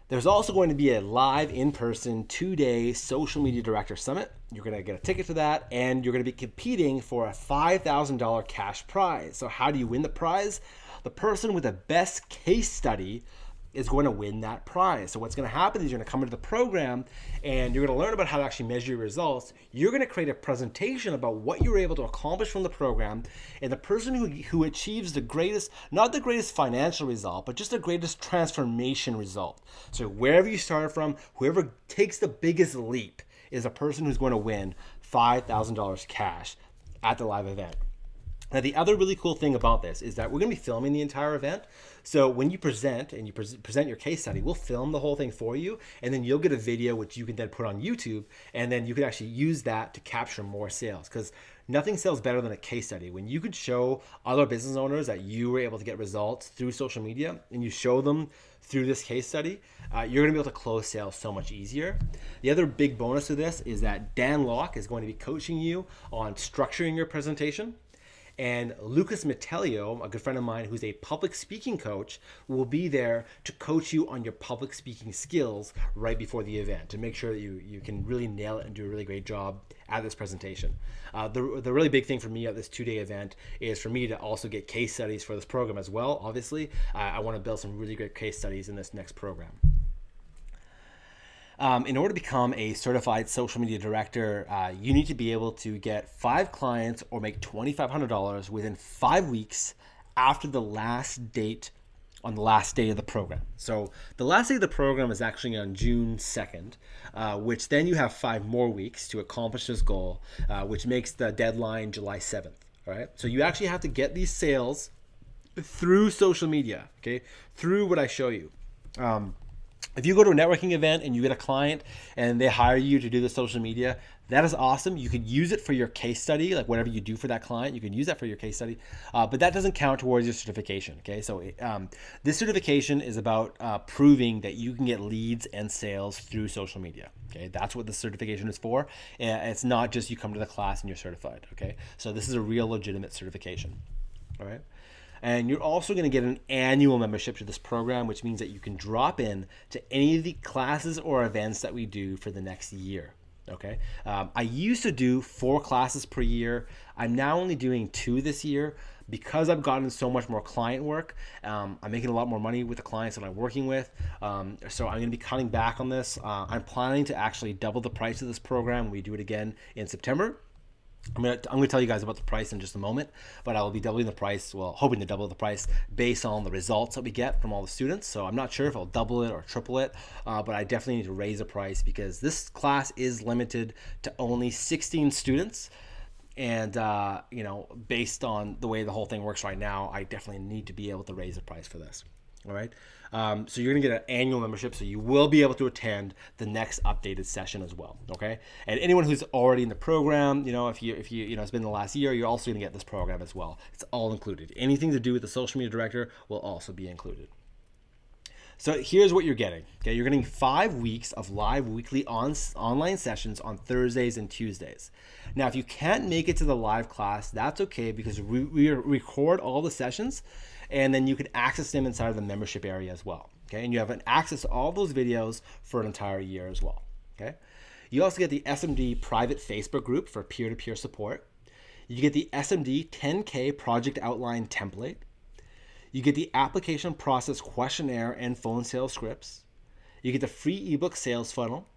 There's also going to be a live in-person 2-day social media director summit. You're going to get a ticket to that, and you're going to be competing for a $5,000 cash prize. So how do you win the prize? The person with the best case study is going to win that prize. So what's going to happen is you're going to come into the program and you're going to learn about how to actually measure your results. You're going to create a presentation about what you were able to accomplish from the program, and the person who achieves the greatest, not the greatest financial result, but just the greatest transformation result. So wherever you started from, whoever takes the biggest leap is a person who's going to win $5,000 cash at the live event. Now, the other really cool thing about this is that we're going to be filming the entire event. So when you present and you present your case study, we'll film the whole thing for you, and then you'll get a video which you can then put on YouTube, and then you can actually use that to capture more sales, because nothing sells better than a case study. When you could show other business owners that you were able to get results through social media, and you show them through this case study, you're going to be able to close sales so much easier. The other big bonus to this is that Dan Locke is going to be coaching you on structuring your presentation. And Lucas Metellio, a good friend of mine who's a public speaking coach, will be there to coach you on your public speaking skills right before the event, to make sure that you can really nail it and do a really great job at this presentation. The really big thing for me at this 2-day event is for me to also get case studies for this program as well. Obviously, I want to build some really great case studies in this next program. In order to become a certified social media director, you need to be able to get 5 clients or make $2,500 within 5 weeks after the last date on the last day of the program. So the last day of the program is actually on June 2nd, which then you have 5 more weeks to accomplish this goal, which makes the deadline July 7th. All right. So you actually have to get these sales through social media, okay, through what I show you. If you go to a networking event and you get a client and they hire you to do the social media, that is awesome. You could use it for your case study, like whatever you do for that client, you can use that for your case study, but that doesn't count towards your certification, okay? So this certification is about proving that you can get leads and sales through social media, okay? That's what the certification is for. And it's not just you come to the class and you're certified, okay? So this is a real legitimate certification, all right? And you're also going to get an annual membership to this program, which means that you can drop in to any of the classes or events that we do for the next year. Okay. I used to do 4 classes per year. I'm now only doing 2 this year because I've gotten so much more client work. I'm making a lot more money with the clients that I'm working with. So I'm going to be cutting back on this. I'm planning to actually double the price of this program when we do it again in September. I'm going to tell you guys about the price in just a moment, but I will be doubling the price, well, hoping to double the price based on the results that we get from all the students. So I'm not sure if I'll double it or triple it, but I definitely need to raise the price because this class is limited to only 16 students. And, based on the way the whole thing works right now, I definitely need to be able to raise the price for this. All right. So you're going to get an annual membership, so you will be able to attend the next updated session as well. Okay. And anyone who's already in the program, if you it's been the last year, you're also going to get this program as well. It's all included. Anything to do with the social media director will also be included. So here's what you're getting. Okay, you're getting 5 weeks of live weekly online sessions on Thursdays and Tuesdays. Now, if you can't make it to the live class, that's okay because we record all the sessions, and then you can access them inside of the membership area as well. Okay, and you have an access to all those videos for an entire year as well. Okay, you also get the SMD private Facebook group for peer-to-peer support. You get the SMD 10K project outline template. You get the application process questionnaire and phone sales scripts. You get the free ebook sales funnel.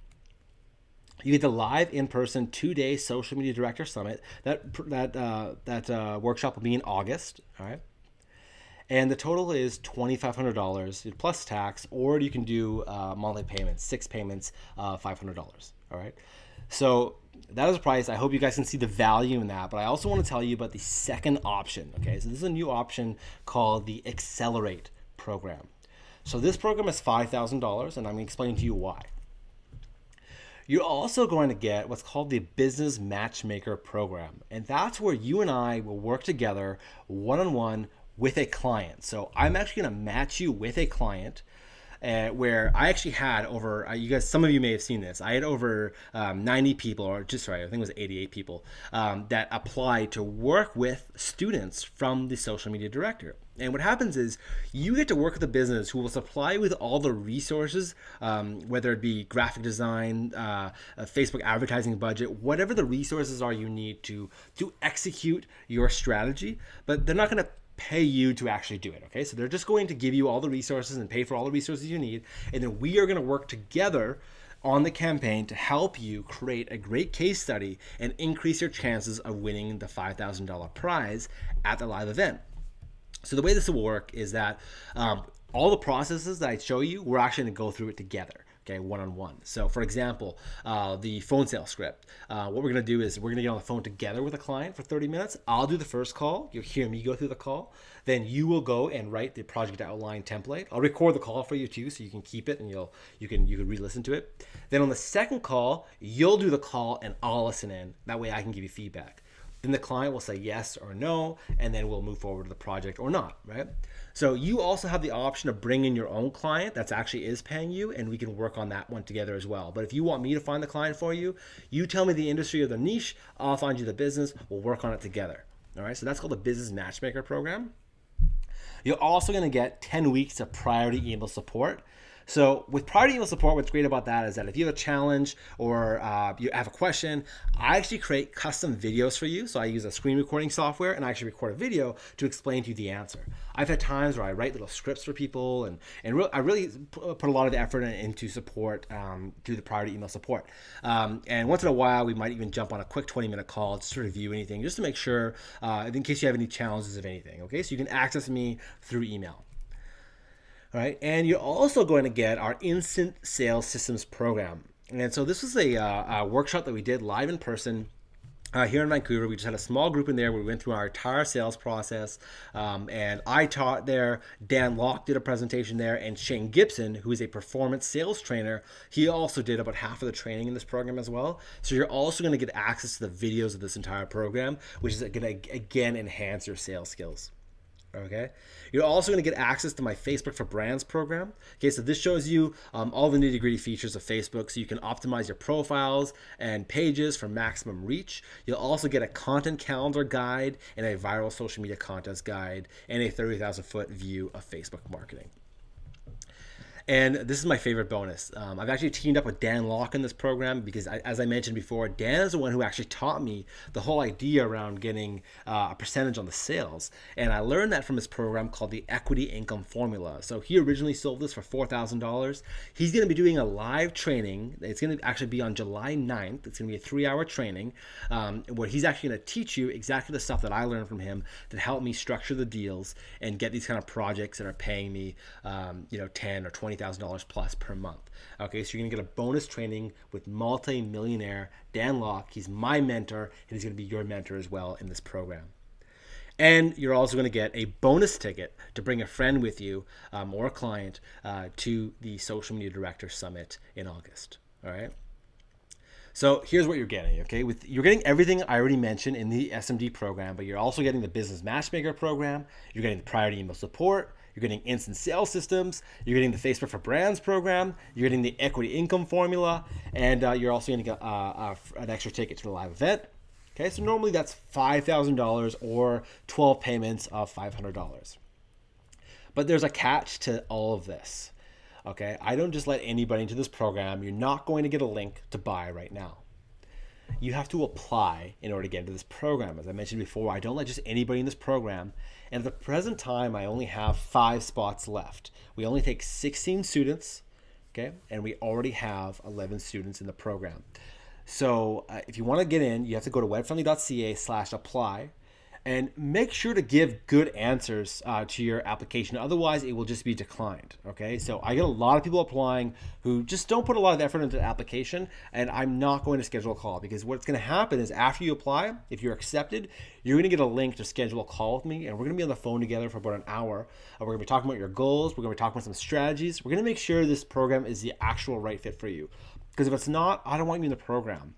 You get the live in-person 2-day social media director summit. That workshop will be in August. All right. And the total is $2,500 plus tax, or you can do monthly payments, 6 payments, $500. All right. So that is the price. I hope you guys can see the value in that. But I also want to tell you about the second option. Okay. So this is a new option called the Accelerate program. So this program is $5,000, and I'm going to explain to you why. You're also going to get what's called the Business Matchmaker program. And that's where you and I will work together one-on-one with a client. So I'm actually going to match you with a client where I actually had over, you guys, some of you may have seen this. I had over 90 people, or just sorry, I think it was 88 people that applied to work with students from the social media director. And what happens is you get to work with a business who will supply you with all the resources, whether it be graphic design, a Facebook advertising budget, whatever the resources are you need to execute your strategy. But they're not going to pay you to actually do it. Okay, so they're just going to give you all the resources and pay for all the resources you need, and then we are going to work together on the campaign to help you create a great case study and increase your chances of winning the $5,000 prize at the live event. So the way this will work is that all the processes that I show you, we're actually going to go through it together. Okay, one-on-one. So for example, the phone sales script. What we're going to do is we're going to get on the phone together with a client for 30 minutes. I'll do the first call. You'll hear me go through the call. Then you will go and write the project outline template. I'll record the call for you too, so you can keep it and you can re-listen to it. Then on the second call, you'll do the call and I'll listen in. That way I can give you feedback. Then the client will say yes or no, and then we'll move forward to the project or not, right? So you also have the option of bringing your own client that's actually is paying you, and we can work on that one together as well. But if you want me to find the client for you, you tell me the industry or the niche, I'll find you the business, we'll work on it together. All right, so that's called the Business Matchmaker program. You're also gonna get 10 weeks of priority email support. So with priority email support, what's great about that is that if you have a challenge or you have a question, I actually create custom videos for you. So I use a screen recording software and I actually record a video to explain to you the answer. I've had times where I write little scripts for people and I really put a lot of effort into support through the priority email support. And once in a while, we might even jump on a quick 20-minute call just to review anything, just to make sure in case you have any challenges of anything. Okay, so you can access me through email. All right, and you're also going to get our Instant Sales Systems program. And so this was a workshop that we did live in person here in Vancouver. We just had a small group in there where we went through our entire sales process. And I taught there, Dan Locke did a presentation there, and Shane Gibson, who is a performance sales trainer, he also did about half of the training in this program as well. So you're also going to get access to the videos of this entire program, which is going to, again, enhance your sales skills. Okay, you're also going to get access to my Facebook for Brands program. Okay, so this shows you all the nitty-gritty features of Facebook, so you can optimize your profiles and pages for maximum reach. You'll also get a content calendar guide and a viral social media contest guide and a 30,000-foot view of Facebook marketing. And this is my favorite bonus. I've actually teamed up with Dan Locke in this program because, as I mentioned before, Dan is the one who actually taught me the whole idea around getting a percentage on the sales. And I learned that from his program called the Equity Income Formula. So he originally sold this for $4,000. He's going to be doing a live training. It's going to actually be on July 9th. It's going to be a 3-hour training where he's actually going to teach you exactly the stuff that I learned from him that helped me structure the deals and get these kind of projects that are paying me, $10,000 or $20,000 plus per month. Okay, so you're gonna get a bonus training with multi-millionaire Dan Locke. He's my mentor, and he's gonna be your mentor as well in this program. And you're also gonna get a bonus ticket to bring a friend with you or a client to the Social Media Director Summit in August. All right. So here's what you're getting, okay? You're getting everything I already mentioned in the SMD program, but you're also getting the Business Matchmaker program. You're getting the priority email support. You're getting instant sales systems. You're getting the Facebook for Brands program. You're getting the equity income formula, and you're also getting an extra ticket to the live event. Okay, so normally that's $5,000 or 12 payments of $500. But there's a catch to all of this. Okay, I don't just let anybody into this program. You're not going to get a link to buy right now. you have to apply in order to get into this program. As I mentioned before, I don't let just anybody in this program. And at the present time, I only have 5 spots left. We only take 16 students, okay? And we already have 11 students in the program. So if you want to get in, you have to go to webfriendly.ca/apply. And make sure to give good answers to your application. Otherwise, it will just be declined. Okay, so I get a lot of people applying who just don't put a lot of effort into the application, and I'm not going to schedule a call, because what's going to happen is after you apply, if you're accepted, you're going to get a link to schedule a call with me, and we're going to be on the phone together for about an hour. We're going to be talking about your goals. We're going to be talking about some strategies. We're going to make sure this program is the actual right fit for you. Because if it's not, I don't want you in the program.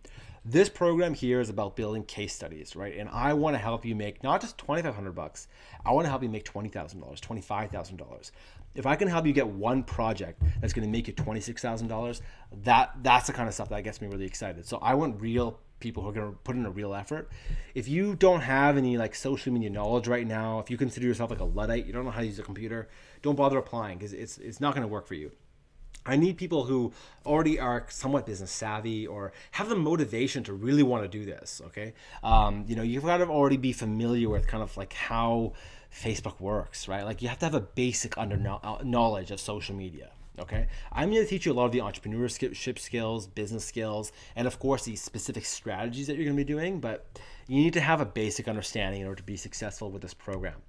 This program here is about building case studies, right? And I want to help you make not just $2,500. I want to help you make $20,000, $25,000. If I can help you get one project that's going to make you $26,000, that's the kind of stuff that gets me really excited. So I want real people who are going to put in a real effort. If you don't have any like social media knowledge right now, if you consider yourself like a Luddite, you don't know how to use a computer, don't bother applying, because it's not going to work for you. I need people who already are somewhat business savvy or have the motivation to really want to do this, okay? You've got to already be familiar with kind of like how Facebook works, right? Like you have to have a basic knowledge of social media, okay? I'm going to teach you a lot of the entrepreneurship skills, business skills, and of course, these specific strategies that you're going to be doing, but you need to have a basic understanding in order to be successful with this program.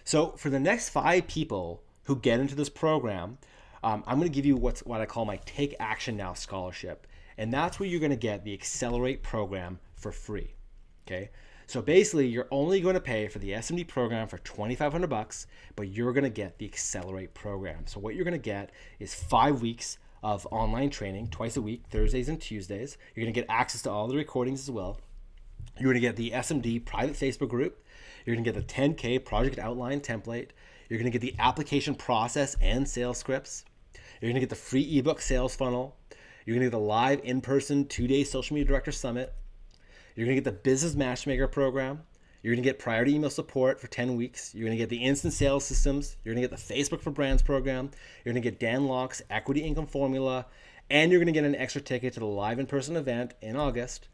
So for the next 5 people who get into this program, I'm going to give you what I call my Take Action Now scholarship. And that's where you're going to get the Accelerate program for free. Okay. So basically, you're only going to pay for the SMD program for $2,500, but you're going to get the Accelerate program. So what you're going to get is 5 weeks of online training twice a week, Thursdays and Tuesdays. You're going to get access to all the recordings as well. You're going to get the SMD private Facebook group. You're going to get the 10K project outline template. You're going to get the application process and sales scripts. You're going to get the free ebook sales funnel. You're going to get the live in-person 2-day social media director summit. You're going to get the business matchmaker program. You're going to get priority email support for 10 weeks. You're going to get the instant sales systems. You're going to get the Facebook for Brands program. You're going to get Dan Locke's equity income formula. And you're going to get an extra ticket to the live in-person event in August.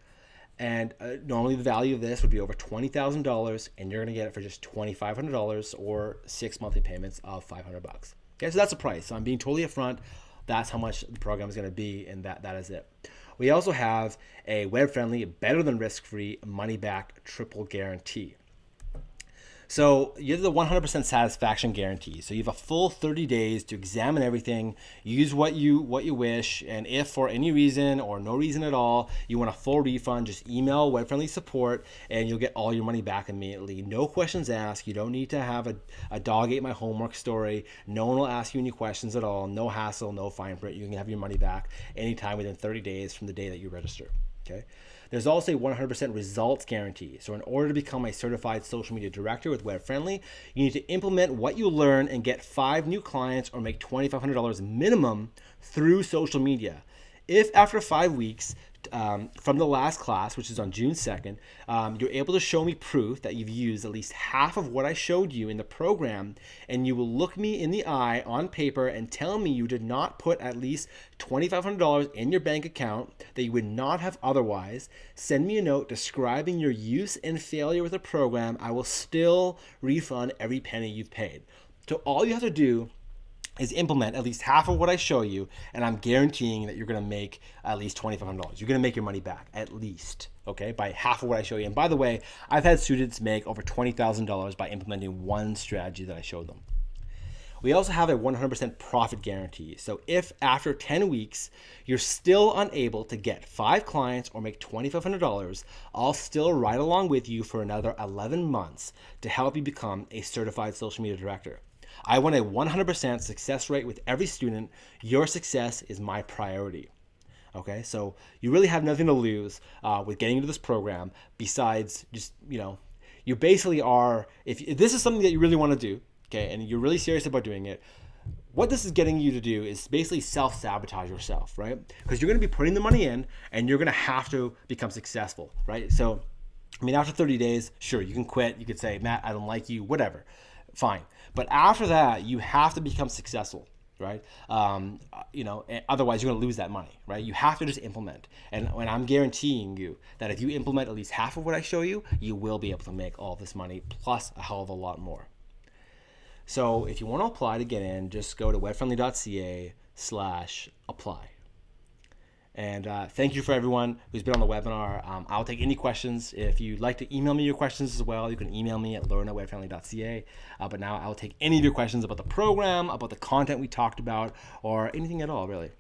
And normally the value of this would be over $20,000, and you're going to get it for just $2,500 or 6 monthly payments of $500. Okay, so that's the price. So I'm being totally upfront. That's how much the program is going to be, and that is it. We also have a web-friendly, better than risk-free, money-back triple guarantee. So you have the 100% satisfaction guarantee. So you have a full 30 days to examine everything, use what you wish, and if for any reason or no reason at all you want a full refund, just email web-friendly support and you'll get all your money back immediately. No questions asked. You don't need to have a dog ate my homework story. No one will ask you any questions at all. No hassle, no fine print. You can have your money back anytime within 30 days from the day that you register. Okay. There's also a 100% results guarantee. So in order to become a certified social media director with WebFriendly, you need to implement what you learn and get 5 new clients or make $2,500 minimum through social media. If after 5 weeks from the last class, which is on June 2nd, you're able to show me proof that you've used at least half of what I showed you in the program, and you will look me in the eye on paper and tell me you did not put at least $2,500 in your bank account that you would not have otherwise, send me a note describing your use and failure with the program. I will still refund every penny you've paid. So all you have to do is implement at least half of what I show you, and I'm guaranteeing that you're going to make at least $2,500. You're going to make your money back, at least, okay, by half of what I show you. And by the way, I've had students make over $20,000 by implementing one strategy that I showed them. We also have a 100% profit guarantee. So if after 10 weeks, you're still unable to get 5 clients or make $2,500, I'll still ride along with you for another 11 months to help you become a certified social media director. I want a 100% success rate with every student. Your success is my priority. Okay, so you really have nothing to lose with getting into this program besides just, you basically are, if this is something that you really want to do, okay, and you're really serious about doing it, what this is getting you to do is basically self-sabotage yourself, right? Because you're going to be putting the money in and you're going to have to become successful, right? So, after 30 days, sure, you can quit. You could say, Matt, I don't like you, whatever. Fine. But after that, you have to become successful. right? Otherwise you're going to lose that money, right? You have to just implement. And when I'm guaranteeing you that if you implement at least half of what I show you, you will be able to make all this money plus a hell of a lot more. So if you want to apply to get in, just go to webfriendly.ca/apply. And thank you for everyone who's been on the webinar. I'll take any questions. If you'd like to email me your questions as well, you can email me at lauren@webfriendly.ca. But now I'll take any of your questions about the program, about the content we talked about, or anything at all, really.